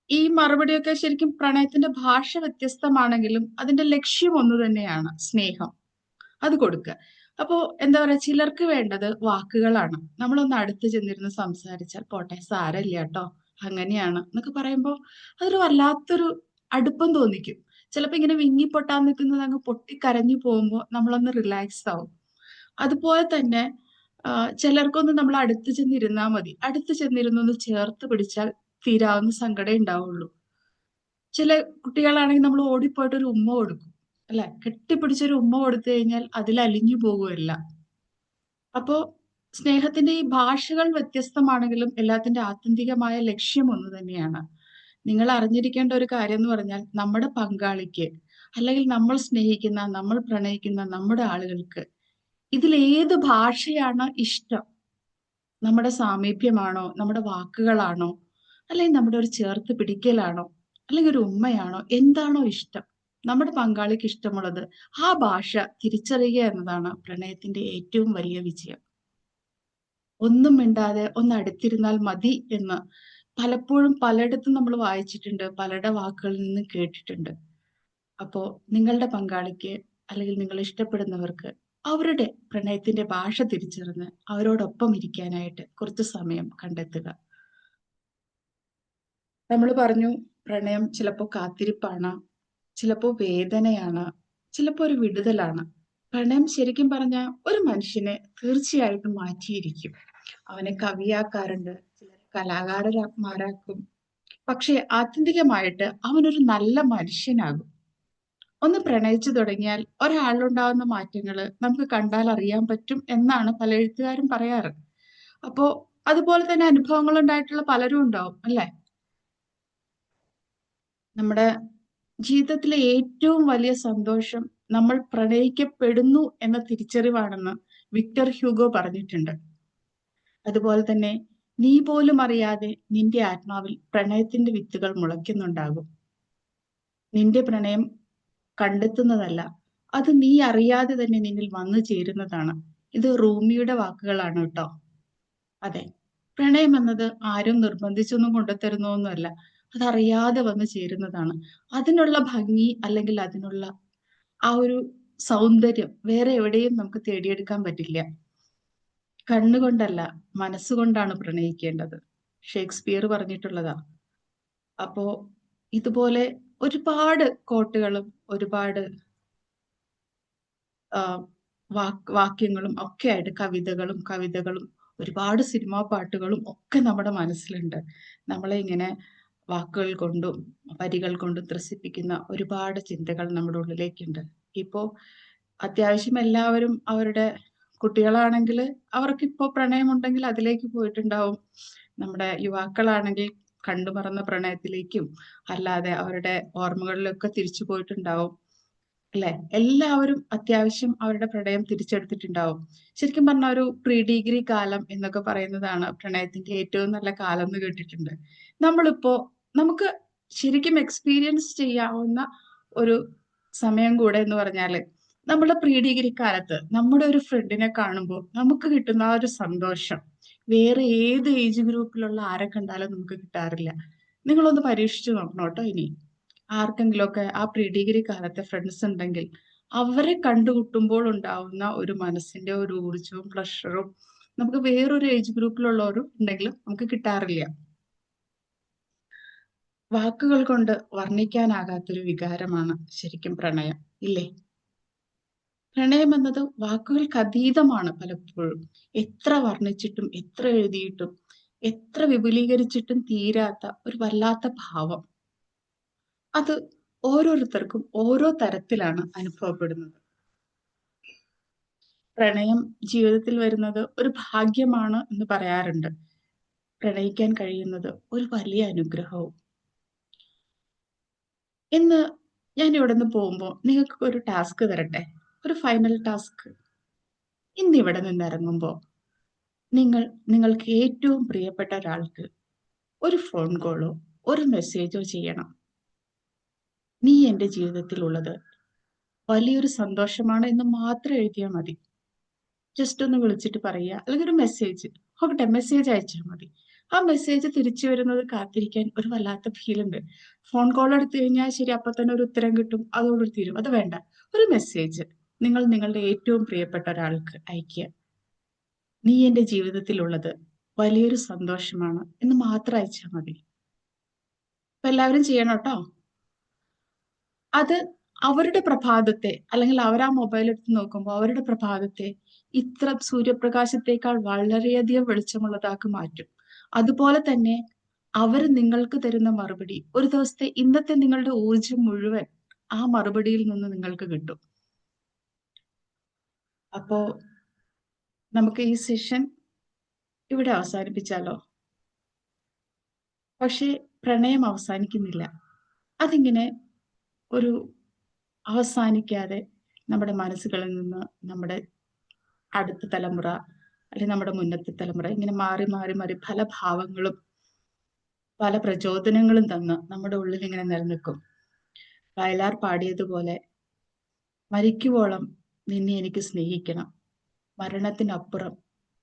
ഈ മറുപടിയൊക്കെ ശരിക്കും പ്രണയത്തിന്റെ ഭാഷ വ്യത്യസ്തമാണെങ്കിലും അതിന്റെ ലക്ഷ്യം ഒന്ന് തന്നെയാണ്, സ്നേഹം, അത് കൊടുക്കുക. അപ്പോ എന്താ പറയാ, ചിലർക്ക് വേണ്ടത് വാക്കുകളാണ്. നമ്മളൊന്ന് അടുത്ത് ചെന്നിരുന്ന് സംസാരിച്ചാൽ, പോട്ടെ സാരമില്ല കേട്ടോ, അങ്ങനെയാണ് എന്നൊക്കെ പറയുമ്പോ അതൊരു വല്ലാത്തൊരു അടുപ്പം തോന്നിക്കും. ചിലപ്പോ ഇങ്ങനെ വിങ്ങിപ്പൊട്ടാൻ നിൽക്കുന്നത് അങ്ങ് പൊട്ടിക്കരഞ്ഞു പോകുമ്പോൾ നമ്മളൊന്ന് റിലാക്സ് ആവും. അതുപോലെ തന്നെ ചിലർക്കൊന്ന് നമ്മൾ അടുത്ത് ചെന്നിരുന്നാൽ മതി. അടുത്ത് ചെന്നിരുന്നൊന്ന് ചേർത്ത് പിടിച്ചാൽ തീരാവുന്ന സങ്കടം ഉണ്ടാവുള്ളൂ. ചില കുട്ടികളാണെങ്കിൽ നമ്മൾ ഓടിപ്പോയിട്ട് ഒരു ഉമ്മ കൊടുക്കും, അല്ലെ, കെട്ടിപ്പിടിച്ചൊരു ഉമ്മ കൊടുത്തു കഴിഞ്ഞാൽ അതിൽ അലിഞ്ഞു പോകുമല്ല. അപ്പോ സ്നേഹത്തിന്റെ ഈ ഭാഷകൾ വ്യത്യസ്തമാണെങ്കിലും എല്ലാത്തിന്റെ ആത്യന്തികമായ ലക്ഷ്യം ഒന്ന് തന്നെയാണ്. നിങ്ങൾ അറിഞ്ഞിരിക്കേണ്ട ഒരു കാര്യം എന്ന് പറഞ്ഞാൽ, നമ്മുടെ പങ്കാളിക്ക്, അല്ലെങ്കിൽ നമ്മൾ സ്നേഹിക്കുന്ന, നമ്മൾ പ്രണയിക്കുന്ന നമ്മുടെ ആളുകൾക്ക് ഇതിലേത് ഭാഷയാണ് ഇഷ്ടം? നമ്മുടെ സാമീപ്യമാണോ, നമ്മുടെ വാക്കുകളാണോ, അല്ലെങ്കിൽ നമ്മുടെ ഒരു ചേർത്ത് പിടിക്കലാണോ, അല്ലെങ്കിൽ ഒരു ഉമ്മയാണോ? എന്താണോ ഇഷ്ടം, നമ്മുടെ പങ്കാളിക്ക് ഇഷ്ടമുള്ളത്, ആ ഭാഷ തിരിച്ചറിയുക എന്നതാണ് പ്രണയത്തിന്റെ ഏറ്റവും വലിയ വിജയം. ഒന്നും മിണ്ടാതെ ഒന്ന് അടുത്തിരുന്നാൽ മതി എന്ന് പലപ്പോഴും പലയിടത്തും നമ്മൾ വായിച്ചിട്ടുണ്ട്, പലരുടെ വാക്കുകളിൽ നിന്ന് കേട്ടിട്ടുണ്ട്. അപ്പോ നിങ്ങളുടെ പങ്കാളിക്ക്, അല്ലെങ്കിൽ നിങ്ങൾ ഇഷ്ടപ്പെടുന്നവർക്ക് അവരുടെ പ്രണയത്തിന്റെ ഭാഷ തിരിച്ചറിഞ്ഞ് അവരോടൊപ്പം ഇരിക്കാനായിട്ട് കുറച്ച് സമയം കണ്ടെത്തുക. നമ്മൾ പറഞ്ഞു പ്രണയം ചിലപ്പോൾ കാത്തിരിപ്പാണ്, ചിലപ്പോൾ വേദനയാണ്, ചിലപ്പോൾ ഒരു വിടുതലാണ്. പ്രണയം ശരിക്കും പറഞ്ഞാൽ ഒരു മനുഷ്യനെ തീർച്ചയായിട്ടും മാറ്റിയിരിക്കും. അവനെ കവിയാക്കാറുണ്ട്, ചിലർ കലാകാരന്മാരാക്കും. പക്ഷെ ആത്യന്തികമായിട്ട് അവനൊരു നല്ല മനുഷ്യനാകും. ഒന്ന് പ്രണയിച്ചു തുടങ്ങിയാൽ ഒരാളിലുണ്ടാകുന്ന മാറ്റങ്ങൾ നമുക്ക് കണ്ടാൽ അറിയാൻ പറ്റും എന്നാണ് പല എഴുത്തുകാരും പറയാറ്. അപ്പോ അതുപോലെ തന്നെ അനുഭവങ്ങൾ ഉണ്ടായിട്ടുള്ള പലരും ഉണ്ടാവും അല്ലെ? നമ്മുടെ ജീവിതത്തിലെ ഏറ്റവും വലിയ സന്തോഷം നമ്മൾ പ്രണയിക്കപ്പെടുന്നു എന്ന തിരിച്ചറിവാണെന്ന് വിക്ടർ ഹ്യൂഗോ പറഞ്ഞിട്ടുണ്ട്. അതുപോലെ തന്നെ നീ പോലും അറിയാതെ നിന്റെ ആത്മാവിൽ പ്രണയത്തിന്റെ വിത്തുകൾ മുളയ്ക്കുന്നുണ്ടാകും. നിന്റെ പ്രണയം കണ്ടെത്തുന്നതല്ല, അത് നീ അറിയാതെ തന്നെ നിന്നിൽ വന്നു ചേരുന്നതാണ്. ഇത് റൂമിയുടെ വാക്കുകളാണ് കേട്ടോ. അതെ, പ്രണയം എന്നത് ആരും നിർബന്ധിച്ചൊന്നും കൊണ്ടുതരുന്നൊന്നുമല്ല, അതറിയാതെ വന്നു ചേരുന്നതാണ്. അതിനുള്ള ഭംഗി അല്ലെങ്കിൽ അതിനുള്ള ആ ഒരു സൗന്ദര്യം വേറെ എവിടെയും നമുക്ക് തേടിയെടുക്കാൻ പറ്റില്ല. കണ്ണുകൊണ്ടല്ല, മനസ്സുകൊണ്ടാണ് പ്രണയിക്കേണ്ടത്. ഷേക്സ്പിയർ പറഞ്ഞിട്ടുള്ളതാ. അപ്പോ ഇതുപോലെ ഒരുപാട് കോട്ടുകളും ഒരുപാട് വാക്യങ്ങളും ഒക്കെ ആയിട്ട് കവിതകളും ഒരുപാട് സിനിമാ പാട്ടുകളും ഒക്കെ നമ്മുടെ മനസ്സിലുണ്ട്. നമ്മളെ ഇങ്ങനെ വാക്കുകൾ കൊണ്ടും വരികൾ കൊണ്ടും ത്രസിപ്പിക്കുന്ന ഒരുപാട് ചിന്തകൾ നമ്മുടെ ഉള്ളിലേക്കുണ്ട്. ഇപ്പോ അത്യാവശ്യം എല്ലാവരും അവരുടെ കുട്ടികളാണെങ്കിൽ അവർക്കിപ്പോ പ്രണയമുണ്ടെങ്കിൽ അതിലേക്ക് പോയിട്ടുണ്ടാവും. നമ്മുടെ യുവാക്കളാണെങ്കിൽ കണ്ടുമറന്ന പ്രണയത്തിലേക്കും അല്ലാതെ അവരുടെ ഓർമ്മകളിലൊക്കെ തിരിച്ചു പോയിട്ടുണ്ടാവും അല്ലെ? എല്ലാവരും അത്യാവശ്യം അവരുടെ പ്രണയം തിരിച്ചെടുത്തിട്ടുണ്ടാവും. ശരിക്കും പറഞ്ഞ ഒരു പ്രീ ഡിഗ്രി കാലം എന്നൊക്കെ പറയുന്നതാണ് പ്രണയത്തിന്റെ ഏറ്റവും നല്ല കാലം എന്ന് കേട്ടിട്ടുണ്ട്. നമ്മളിപ്പോ നമുക്ക് ശരിക്കും എക്സ്പീരിയൻസ് ചെയ്യാവുന്ന ഒരു സമയം കൂടെ എന്ന് പറഞ്ഞാല് നമ്മുടെ പ്രീ ഡിഗ്രി കാലത്ത് നമ്മുടെ ഒരു ഫ്രണ്ടിനെ കാണുമ്പോൾ നമുക്ക് കിട്ടുന്ന ആ ഒരു സന്തോഷം വേറെ ഏത് ഏജ് ഗ്രൂപ്പിലുള്ള ആരെ കണ്ടാലും നമുക്ക് കിട്ടാറില്ല. നിങ്ങളൊന്ന് പരീക്ഷിച്ചു നോക്കണം കേട്ടോ. ഇനി ആർക്കെങ്കിലുമൊക്കെ ആ പ്രീ ഡിഗ്രി കാലത്തെ ഫ്രണ്ട്സ് ഉണ്ടെങ്കിൽ അവരെ കണ്ടുമുട്ടുമ്പോൾ ഉണ്ടാവുന്ന ഒരു മനസ്സിന്റെ ഒരു ഊർജവും പ്ലഷറും നമുക്ക് വേറൊരു ഏജ് ഗ്രൂപ്പിലുള്ളവരും ഉണ്ടെങ്കിലും നമുക്ക് കിട്ടാറില്ല. വാക്കുകൾ കൊണ്ട് വർണ്ണിക്കാനാകാത്തൊരു വികാരമാണ് ശരിക്കും പ്രണയം, ഇല്ലേ? പ്രണയം എന്നത് വാക്കുകൾക്ക് അതീതമാണ് പലപ്പോഴും. എത്ര വർണ്ണിച്ചിട്ടും എത്ര എഴുതിയിട്ടും എത്ര വിപുലീകരിച്ചിട്ടും തീരാത്ത ഒരു വല്ലാത്ത ഭാവം. അത് ഓരോരുത്തർക്കും ഓരോ തരത്തിലാണ് അനുഭവപ്പെടുന്നത്. പ്രണയം ജീവിതത്തിൽ വരുന്നത് ഒരു ഭാഗ്യമാണ് എന്ന് പറയാറുണ്ട്. പ്രണയിക്കാൻ കഴിയുന്നത് ഒരു വലിയ അനുഗ്രഹവും. ഇന്ന് ഞാൻ ഇവിടെ നിന്ന് പോകുമ്പോൾ നിങ്ങൾക്ക് ഒരു ടാസ്ക് തരട്ടെ, ഒരു ഫൈനൽ ടാസ്ക്. ഇന്ന് ഇവിടെ നിന്ന് ഇറങ്ങുമ്പോൾ നിങ്ങൾക്ക് ഏറ്റവും പ്രിയപ്പെട്ട ഒരാൾക്ക് ഒരു ഫോൺ കോളോ ഒരു മെസ്സേജോ ചെയ്യണം. നീ എൻ്റെ ജീവിതത്തിലുള്ളത് വലിയൊരു സന്തോഷമാണ് എന്ന് മാത്രം എഴുതിയാൽ മതി. ജസ്റ്റ് ഒന്ന് വിളിച്ചിട്ട് പറയുക, അല്ലെങ്കിൽ ഒരു മെസ്സേജ് മെസ്സേജ് അയച്ചാൽ മതി. ആ മെസ്സേജ് തിരിച്ചു വരുന്നത് കാത്തിരിക്കാൻ ഒരു വല്ലാത്ത ഫീൽ ഉണ്ട്. ഫോൺ കോൾ എടുത്തു കഴിഞ്ഞാൽ ശരി, അപ്പൊ തന്നെ ഒരു ഉത്തരം കിട്ടും, അതോട് തീരും. അത് വേണ്ട. ഒരു മെസ്സേജ് നിങ്ങൾ നിങ്ങളുടെ ഏറ്റവും പ്രിയപ്പെട്ട ഒരാൾക്ക് അയക്കുക. നീ എൻ്റെ ജീവിതത്തിലുള്ളത് വലിയൊരു സന്തോഷമാണ് എന്ന് മാത്രം അയച്ചാൽ മതി. അപ്പൊ എല്ലാവരും ചെയ്യണം കേട്ടോ. അത് അവരുടെ പ്രഭാതത്തെ, അല്ലെങ്കിൽ അവർ ആ മൊബൈൽ എടുത്ത് നോക്കുമ്പോൾ അവരുടെ പ്രഭാതത്തെ ഇത്ര സൂര്യപ്രകാശത്തേക്കാൾ വളരെയധികം വെളിച്ചമുള്ളതാക്കി മാറ്റും. അതുപോലെ തന്നെ അവർ നിങ്ങൾക്ക് തരുന്ന മറുപടി ഒരു ദിവസത്തെ ഇന്നത്തെ നിങ്ങളുടെ ഊർജം മുഴുവൻ ആ മറുപടിയിൽ നിന്ന് നിങ്ങൾക്ക് കിട്ടും. അപ്പോ നമുക്ക് ഈ സെഷൻ ഇവിടെ അവസാനിപ്പിച്ചാലോ? പക്ഷെ പ്രണയം അവസാനിക്കുന്നില്ല. അതിങ്ങനെ ഒരു അവസാനിക്കാതെ നമ്മുടെ മനസ്സുകളിൽ നിന്ന് നമ്മുടെ അടുത്ത തലമുറ അല്ലെങ്കിൽ നമ്മുടെ മുന്നത്തെ തലമുറ ഇങ്ങനെ മാറി മാറി മാറി പല ഭാവങ്ങളും പല പ്രചോദനങ്ങളും തന്ന് നമ്മുടെ ഉള്ളിൽ ഇങ്ങനെ നിലനിൽക്കും. വയലാർ പാടിയതുപോലെ, മരിക്കുവോളം നിന്നെ എനിക്ക് സ്നേഹിക്കണം, മരണത്തിനപ്പുറം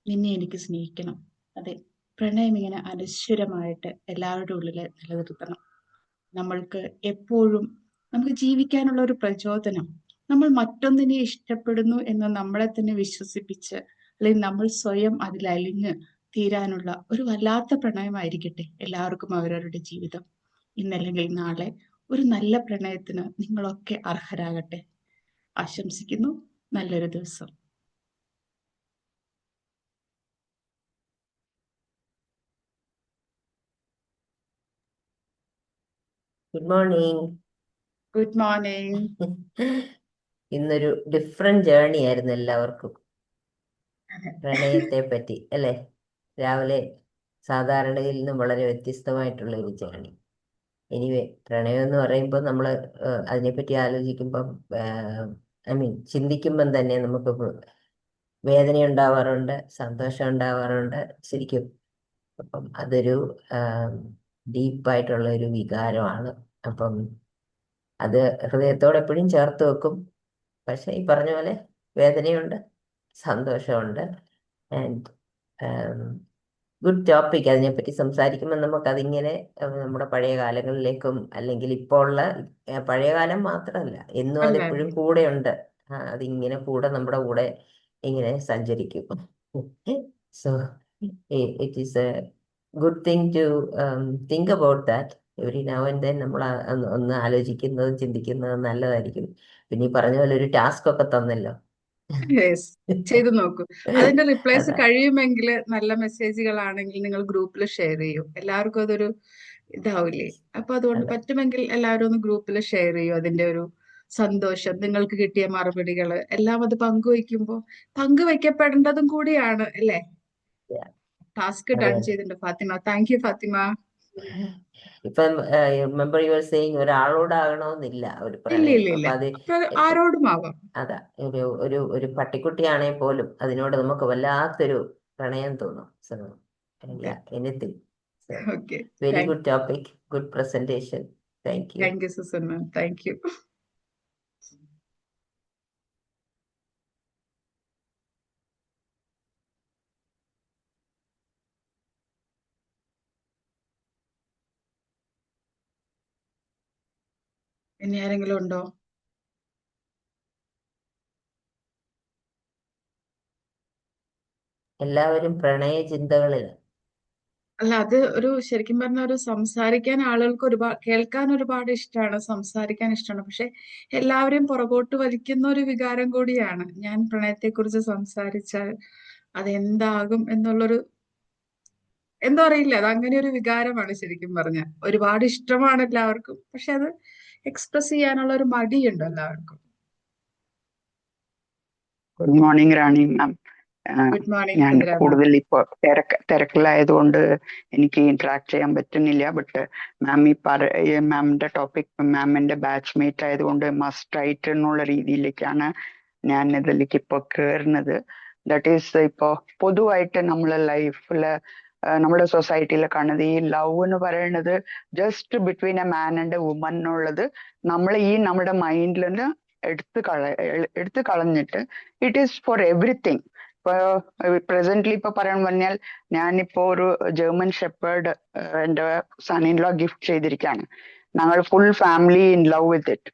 നിന്നെ എനിക്ക് സ്നേഹിക്കണം. അതെ, പ്രണയം ഇങ്ങനെ അനശ്വരമായിട്ട് എല്ലാവരുടെ ഉള്ളിൽ നിലനിർത്തണം. നമ്മൾക്ക് എപ്പോഴും നമുക്ക് ജീവിക്കാനുള്ള ഒരു പ്രചോദനം, നമ്മൾ മറ്റൊന്നിനെ ഇഷ്ടപ്പെടുന്നു എന്ന് നമ്മളെ തന്നെ വിശ്വസിപ്പിച്ച് അല്ലെങ്കിൽ നമ്മൾ സ്വയം അതിലലിഞ്ഞ് തീരാനുള്ള ഒരു വല്ലാത്ത പ്രണയമായിരിക്കട്ടെ എല്ലാവർക്കും അവരവരുടെ ജീവിതം. ഇന്നല്ലെങ്കിൽ നാളെ ഒരു നല്ല പ്രണയത്തിന് നിങ്ങളൊക്കെ അർഹരാകട്ടെ. ആശംസിക്കുന്നു. നല്ലൊരു ദിവസം.
Good morning.
Good morning.
ഇന്നൊരു ഡിഫറെന്റ് ജേർണി ആയിരുന്നു എല്ലാവർക്കും പ്രണയത്തെ പറ്റി അല്ലേ? രാവിലെ സാധാരണയിൽ നിന്നും വളരെ വ്യത്യസ്തമായിട്ടുള്ള ഒരു ജേർണി. എനിവേ, പ്രണയം എന്ന് പറയുമ്പോൾ നമ്മൾ അതിനെപ്പറ്റി ആലോചിക്കുമ്പം ചിന്തിക്കുമ്പം തന്നെ നമുക്ക് വേദന ഉണ്ടാവാറുണ്ട്, സന്തോഷം ഉണ്ടാവാറുണ്ട് ശരിക്കും. അപ്പം അതൊരു ഡീപ്പായിട്ടുള്ള ഒരു വികാരമാണ്. അപ്പം അത് ഹൃദയത്തോട് എപ്പോഴും ചേർത്ത് വെക്കും. പക്ഷെ ഈ പറഞ്ഞ പോലെ വേദനയുണ്ട്, സന്തോഷമുണ്ട്. And good topic. അതിനെപ്പറ്റി സംസാരിക്കുമ്പോൾ നമുക്കതിങ്ങനെ നമ്മുടെ പഴയ കാലങ്ങളിലേക്കും, അല്ലെങ്കിൽ ഇപ്പോൾ ഉള്ള പഴയ കാലം മാത്രമല്ല, എന്നും
അല്ല,
അതെപ്പോഴും കൂടെയുണ്ട്. അതിങ്ങനെ കൂടെ നമ്മുടെ കൂടെ ഇങ്ങനെ സഞ്ചരിക്കും. So it is a good thing to think about that every now and then. നമ്മൾ ഒന്ന് ആലോചിക്കുന്നതും ചിന്തിക്കുന്നതും നല്ലതായിരിക്കും. പിന്നെ ഈ പറഞ്ഞ പോലെ ഒരു ടാസ്ക് ഒക്കെ തന്നല്ലോ.
യെസ്, ചെയ്തു നോക്കൂ. അതിന്റെ റിപ്ലൈസ്
അതാ.
കഴിയുമെങ്കിൽ, നല്ല മെസ്സേജുകളാണെങ്കിൽ നിങ്ങൾ ഗ്രൂപ്പിൽ ഷെയർ ചെയ്യൂ. എല്ലാവർക്കും അതൊരു ഇതാവില്ലേ? അപ്പൊ അതുകൊണ്ട്
അതെ.
പറ്റുമെങ്കിൽ എല്ലാവരും ഒന്ന് ഗ്രൂപ്പിൽ ഷെയർ ചെയ്യൂ. അതിന്റെ ഒരു സന്തോഷം, നിങ്ങൾക്ക് കിട്ടിയ മറുപടികൾ എല്ലാം അത് പങ്കുവയ്ക്കപ്പെടേണ്ടതും കൂടിയാണ് അല്ലേ?
Yeah.
ടാസ്ക്
അതെ
ഡൺ
അതെ.
ചെയ്തിട്ടുണ്ട് ഫാത്തിമ. Thank you Fathima.
ഇപ്പം റിമെമ്പർ യുവർ സെയിങ്, ഒരാളോടാകണമെന്നില്ല ഒരു
ഇല്ല
പ്രണയം.
ഇല്ല ഇല്ല,
അപ്പൊ അത്
അപ്പൊ ആരോടും ആവാം.
അതാ, ഒരു ഒരു ഒരു പട്ടിക്കുട്ടിയാണെങ്കിൽ പോലും അതിനോട് നമുക്ക് വല്ലാത്തൊരു പ്രണയം തോന്നും. So anything. So
okay,
very good topic, good presentation. Thank you.
Thank you Susan ma'am. Thank U. ഇനി ആരെങ്കിലും ഉണ്ടോ?
എല്ലാവരും പ്രണയ ചിന്തകളിൽ.
അല്ല, അത് ഒരു ശരിക്കും പറഞ്ഞ ഒരു സംസാരിക്കാൻ ആളുകൾക്ക് ഒരുപാട്, കേൾക്കാൻ ഒരുപാട് ഇഷ്ടമാണ്, സംസാരിക്കാൻ ഇഷ്ടമാണ്. പക്ഷെ എല്ലാവരെയും പുറകോട്ട് വലിക്കുന്ന ഒരു വികാരം കൂടിയാണ്. ഞാൻ പ്രണയത്തെക്കുറിച്ച് സംസാരിച്ചാൽ അതെന്താകും എന്നുള്ളൊരു, എന്തോ അറിയില്ല, അത് അങ്ങനെ ഒരു വികാരമാണ് ശരിക്കും പറഞ്ഞ. ഒരുപാട് ഇഷ്ടമാണ് എല്ലാവർക്കും, പക്ഷെ അത് എക്സ്പ്രസ് ചെയ്യാനുള്ള ഒരു മടിയുണ്ട് എല്ലാവർക്കും.
Good morning Rani ma'am.
Good morning
ഞാൻ
ഇന്ദിര മാം.
കൂടുതൽ ഇപ്പോൾ തിരക്കിലായതുകൊണ്ട് എനിക്ക് ഇന്ററാക്ട് ചെയ്യാൻ പറ്റുന്നില്ല. ബട്ട് മാം മാമിന്റെ ടോപ്പിക്, മാമിന്റെ ബാച്ച്മേറ്റ് ആയതുകൊണ്ട് മസ്റ്റ് ആയിട്ട് എന്നുള്ള രീതിയിലേക്കാണ് ഞാൻ ഇതിലേക്ക് ഇപ്പോൾ കയറുന്നത്. ദാറ്റ് ഈസ് ഇപ്പോ പൊതുവായിട്ട് നമ്മളെ ലൈഫില്, നമ്മുടെ സൊസൈറ്റിയിൽ കാണുന്നത് ഈ ലവ് എന്ന് പറയുന്നത് just between a man and a woman എന്നുള്ളത് നമ്മൾ നമ്മുടെ മൈൻഡിൽ നിന്ന് എടുത്തു കളഞ്ഞിട്ട് ഇറ്റ് ഈസ് ഫോർ എവറിത്തിങ്. ഇപ്പൊ പ്രസന്റ്ലി ഇപ്പൊ പറയാൻ പറഞ്ഞാൽ, ഞാനിപ്പോ ഒരു ജർമ്മൻ ഷെപ്പേർഡ് എന്റെ സൺ ഇൻ ലോ ഗിഫ്റ്റ് ചെയ്തിരിക്കുകയാണ്. ഞങ്ങൾ full family in love with it.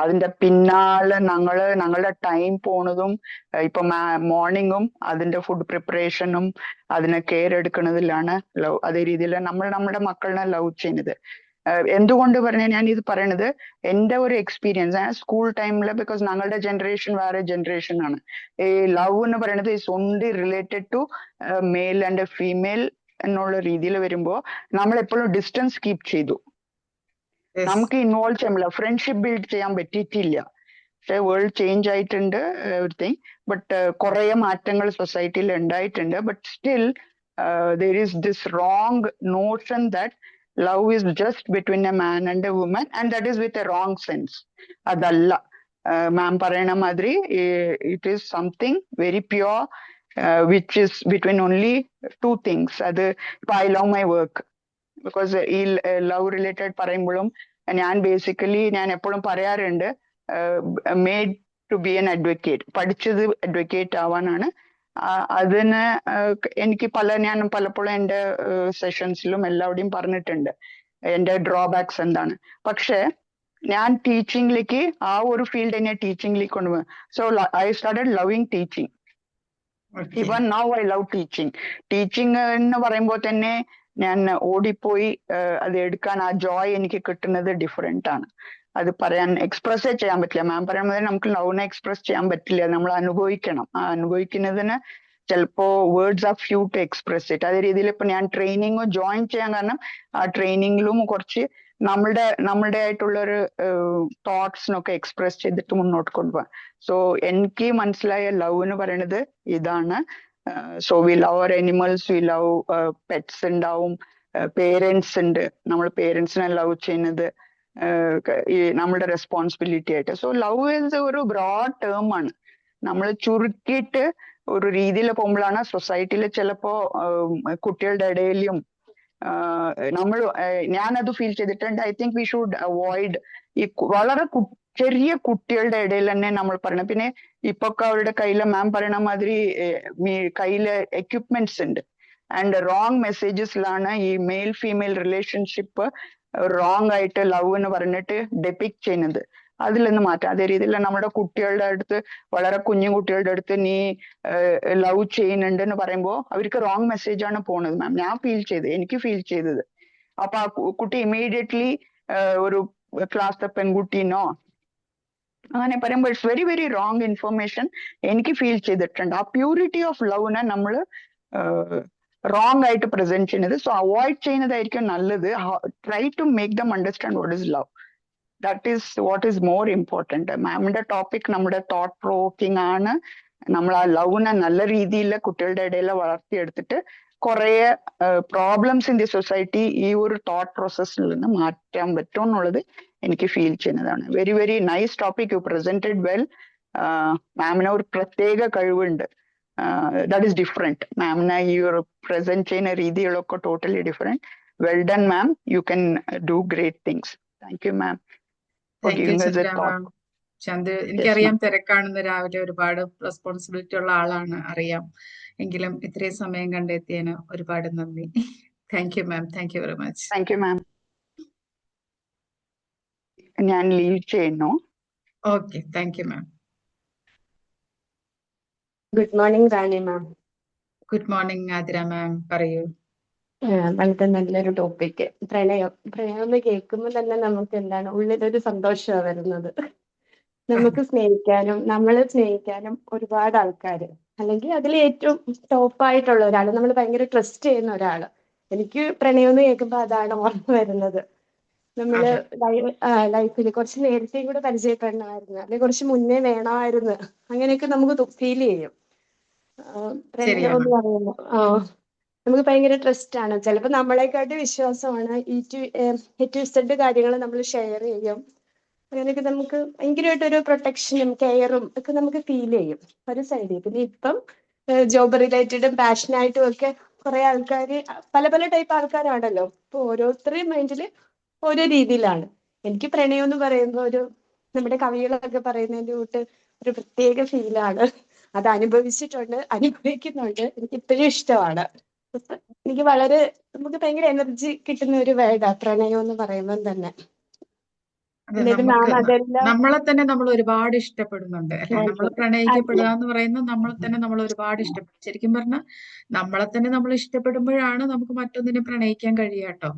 അതിന്റെ പിന്നാലെ ഞങ്ങളുടെ ടൈം പോണതും, ഇപ്പൊ മോർണിംഗും അതിന്റെ ഫുഡ് പ്രിപ്പറേഷനും അതിനെ കെയർ എടുക്കുന്നതിലാണ് ലവ്. അതേ രീതിയിൽ നമ്മൾ നമ്മുടെ മക്കളിനെ ലവ് ചെയ്യുന്നത്. എന്തുകൊണ്ട് പറഞ്ഞാൽ ഞാൻ ഇത് പറയണത് എന്റെ ഒരു എക്സ്പീരിയൻസ് സ്കൂൾ ടൈമില്, ബിക്കോസ് ഞങ്ങളുടെ ജനറേഷൻ വേറെ ജനറേഷൻ ആണ്. ഈ ലവ് എന്ന് പറയുന്നത് is only related to male and female എന്നുള്ള രീതിയിൽ വരുമ്പോ നമ്മൾ എപ്പോഴും ഡിസ്റ്റൻസ് കീപ്പ് ചെയ്തു. നമുക്ക് ഇൻവോൾവ് ചെയ്യാൻ, ഫ്രണ്ട്ഷിപ്പ് ബിൽഡ് ചെയ്യാൻ പറ്റിയിട്ടില്ല. പക്ഷെ വേൾഡ് ചേഞ്ച് ആയിട്ടുണ്ട് എവറിത്തിങ്. ബട്ട് കുറെ മാറ്റങ്ങൾ സൊസൈറ്റിയിൽ ഉണ്ടായിട്ടുണ്ട്. But still there is this wrong notion that love is just between a man and a woman, and that is with a wrong sense. അതല്ല മാം പറയണ മാതിരി it is something very pure, which is between only two things. അത് ഇപ്പൊ I love my work, because ഈ love related പറയുമ്പോഴും ഞാൻ എപ്പോഴും പറയാറുണ്ട്, made to be an advocate, പഠിച്ചത് അഡ്വക്കേറ്റ് ആവാനാണ്. അതിന് എനിക്ക് ഞാൻ പലപ്പോഴും എൻ്റെ സെഷൻസിലും എല്ലാവരുടെയും പറഞ്ഞിട്ടുണ്ട് എൻ്റെ ഡ്രോബാക്സ് എന്താണ്. പക്ഷെ ഞാൻ ടീച്ചിങ്ങിലേക്ക്, ആ ഒരു ഫീൽഡ് എന്നെ ടീച്ചിങ്ങിലേക്ക് കൊണ്ടുപോകും. So I started loving teaching. Even now I love teaching. Teaching എന്ന് പറയുമ്പോൾ തന്നെ ഞാൻ ഓടിപ്പോയി അത് എടുക്കാൻ ആ ജോയ് എനിക്ക് കിട്ടുന്നത് ഡിഫറെന്റ് ആണ്. അത് പറയാൻ എക്സ്പ്രസ്സേ ചെയ്യാൻ പറ്റില്ല. മാം പറയുമ്പോൾ നമുക്ക് ലവിനെ എക്സ്പ്രസ് ചെയ്യാൻ പറ്റില്ല, നമ്മൾ അനുഭവിക്കണം. ആ അനുഭവിക്കുന്നതിന് ചിലപ്പോ words are few to express it. അതേ രീതിയിൽ ഇപ്പൊ ഞാൻ ട്രെയിനിങ് ജോയിൻ ചെയ്യാൻ കാരണം ആ ട്രെയിനിങ്ങിലും കുറച്ച് നമ്മളുടെ ആയിട്ടുള്ള ഒരു തോട്ട്സിനൊക്കെ എക്സ്പ്രസ് ചെയ്തിട്ട് മുന്നോട്ട് കൊണ്ടുപോകാൻ. സോ എനിക്ക് മനസ്സിലായ ലവ് എന്ന് പറയുന്നത് ഇതാണ്. So we love our animals, we love pets ഉണ്ടാവും, പേരൻസ് ഉണ്ട്, നമ്മൾ പേരൻസിനെ ലവ് ചെയ്യുന്നത് ഈ നമ്മുടെ റെസ്പോൺസിബിലിറ്റി ആയിട്ട്. സോ ലവ് ഈസ് ഒരു ബ്രോഡ് ടേം ആണ്. നമ്മൾ ചുരുക്കിയിട്ട് ഒരു രീതിയിൽ പോകുമ്പോഴാണ് സൊസൈറ്റിയിൽ ചിലപ്പോ കുട്ടികളുടെ ഇടയിലും ഞാനത് ഫീൽ ചെയ്തിട്ടുണ്ട്. I think we should avoid ഈ വളരെ ചെറിയ കുട്ടികളുടെ ഇടയിൽ തന്നെ നമ്മൾ പറയണം. പിന്നെ ഇപ്പൊക്കെ അവരുടെ കയ്യിലെ മാം പറയണ മാതിരി കയ്യില് എക്യുപ്മെന്റ്സ് ഉണ്ട്. ആൻഡ് റോങ് മെസ്സേജസിലാണ് ഈ മെയിൽ ഫീമെയിൽ റിലേഷൻഷിപ്പ് റോങ് ആയിട്ട് ലവ് എന്ന് പറഞ്ഞിട്ട് ഡെപിക്ട് ചെയ്യുന്നത്. അതിലൊന്ന് മാറ്റാം. അതേ രീതിയിൽ നമ്മുടെ കുട്ടികളുടെ അടുത്ത്, വളരെ കുഞ്ഞു കുട്ടികളുടെ അടുത്ത് നീ ലവ് ചെയ്യുന്നുണ്ട് എന്ന് പറയുമ്പോൾ അവർക്ക് റോങ് മെസ്സേജ് ആണ് പോണത് മാം. എനിക്ക് ഫീൽ ചെയ്തത്. അപ്പൊ ആ കുട്ടി ഇമ്മീഡിയറ്റ്ലി ഒരു ക്ലാസ്സിലെ പെൺകുട്ടീനോ അങ്ങനെ പറയുമ്പോൾ it's very very wrong information എനിക്ക് ഫീൽ ചെയ്തിട്ടുണ്ട്. ആ പ്യൂരിറ്റി ഓഫ് ലവിനെ നമ്മൾ റോങ് ആയിട്ട് പ്രസന്റ് ചെയ്യുന്നത്. സോ അവോയ്ഡ് ചെയ്യുന്നതായിരിക്കും നല്ലത്. Try to make them understand what is love. That is what is more important. മാമിന്റെ ടോപ്പിക് നമ്മുടെ തോട്ട് പ്രൊവോക്കിംഗ് ആണ്. നമ്മൾ ആ ലവിനെ നല്ല രീതിയിൽ കുട്ടികളുടെ ഇടയിൽ വളർത്തിയെടുത്തിട്ട് കുറെ പ്രോബ്ലംസ് ഇൻ ദി സൊസൈറ്റി ഈ ഒരു തോട്ട് പ്രോസസ്സിൽ നിന്ന് മാറ്റാൻ പറ്റും എന്നുള്ളത് എനിക്ക് ഫീൽ ചെയ്യുന്നതാണ്. Very very nice topic, you presented well. മാമിന് ഒരു പ്രത്യേക കഴിവുണ്ട്. That is different. മാമിനെ ഈ ഒരു പ്രസന്റ് ചെയ്യുന്ന രീതികളൊക്കെ totally different. Well done ma'am, you can do great things. Thank you ma'am for
thank you
giving us a
Chandra
thought.
Ma'am. Chand
Yes,
എനിക്കറിയാം
ma'am.
തിരക്കാണെന്ന്, രാവിലെ ഒരുപാട് റെസ്പോൺസിബിലിറ്റി ഉള്ള ആളാണ് അറിയാം. എങ്കിലും ഇത്രയും സമയം കണ്ടെത്തിയതിന് ഒരുപാട് നന്ദി. Thank you ma'am. Thank you very much.
Thank you, ma'am. ഞാൻ ലീവ് ചെയ്യുന്നു.
Okay, thank you ma'am.
Good morning Rani ma'am.
Good morning Athira ma'am, പറയൂ.
വളരെ നല്ലൊരു ടോപ്പിക്. പ്രണയം എന്ന് കേൾക്കുമ്പോൾ തന്നെ നമുക്ക് എന്താണ് ഉള്ളിലൊരു സന്തോഷമാണ് വരുന്നത്. നമുക്ക് സ്നേഹിക്കാനും നമ്മളെ സ്നേഹിക്കാനും ഒരുപാട് ആൾക്കാർ, അല്ലെങ്കിൽ അതിൽ ഏറ്റവും ടോപ്പായിട്ടുള്ള ഒരാൾ, നമ്മൾ ഭയങ്കര ട്രസ്റ്റ് ചെയ്യുന്ന ഒരാൾ. എനിക്ക് പ്രണയം എന്ന് കേൾക്കുമ്പോൾ അതാണ് ഓർമ്മ വരുന്നത്. നമ്മള് ലൈഫിൽ കുറച്ച് നേരത്തെയും കൂടെ പരിചയപ്പെടണമായിരുന്നു, അല്ലെങ്കിൽ കുറച്ച് മുന്നേ വേണമായിരുന്നു, അങ്ങനെയൊക്കെ നമുക്ക് ഫീൽ ചെയ്യും. പ്രണയം എന്ന് പറയുമ്പോൾ നമുക്ക് ഭയങ്കര ട്രസ്റ്റ് ആണ്. ചിലപ്പോൾ നമ്മളെക്കാട്ടി വിശ്വാസമാണ്. A to Z കാര്യങ്ങൾ നമ്മൾ ഷെയർ ചെയ്യും. അങ്ങനെയൊക്കെ നമുക്ക് ഭയങ്കരമായിട്ടൊരു പ്രൊട്ടക്ഷനും കെയറും ഒക്കെ നമുക്ക് ഫീൽ ചെയ്യും ഒരു സൈഡിൽ. പിന്നെ ഇപ്പം ജോബ് റിലേറ്റഡും പാഷനായിട്ടും ഒക്കെ കുറെ ആൾക്കാർ, പല പല ടൈപ്പ് ആൾക്കാരാണല്ലോ. ഇപ്പൊ ഓരോരുത്തരുടെയും മൈൻഡിൽ ഓരോ രീതിയിലാണ്. എനിക്ക് പ്രണയം എന്ന് പറയുമ്പോൾ നമ്മുടെ കവികളൊക്കെ പറയുന്നതിന്റെ കൂട്ട് ഒരു പ്രത്യേക ഫീലാണ്. അത് അനുഭവിച്ചിട്ടുണ്ട്, അനുഭവിക്കുന്നുണ്ട്. എനിക്ക് ഇപ്പോഴും ഇഷ്ടമാണ്. എനിക്ക് നമുക്ക് ഭയങ്കര എനർജി കിട്ടുന്ന ഒരു വേർഡാ പ്രണയം എന്ന് പറയുമ്പോൾ തന്നെ.
നമ്മളെ തന്നെ നമ്മൾ ഒരുപാട് ഇഷ്ടപ്പെടുന്നുണ്ട് അല്ലെ. നമ്മൾ പ്രണയിക്കപ്പെടുക എന്ന് പറയുന്നത് നമ്മളെ തന്നെ നമ്മൾ ഒരുപാട് ഇഷ്ടപ്പെടും. ശരിക്കും പറഞ്ഞാൽ നമ്മളെ തന്നെ നമ്മൾ ഇഷ്ടപ്പെടുമ്പോഴാണ് നമുക്ക് മറ്റൊന്നിനെ പ്രണയിക്കാൻ കഴിയാട്ടോ.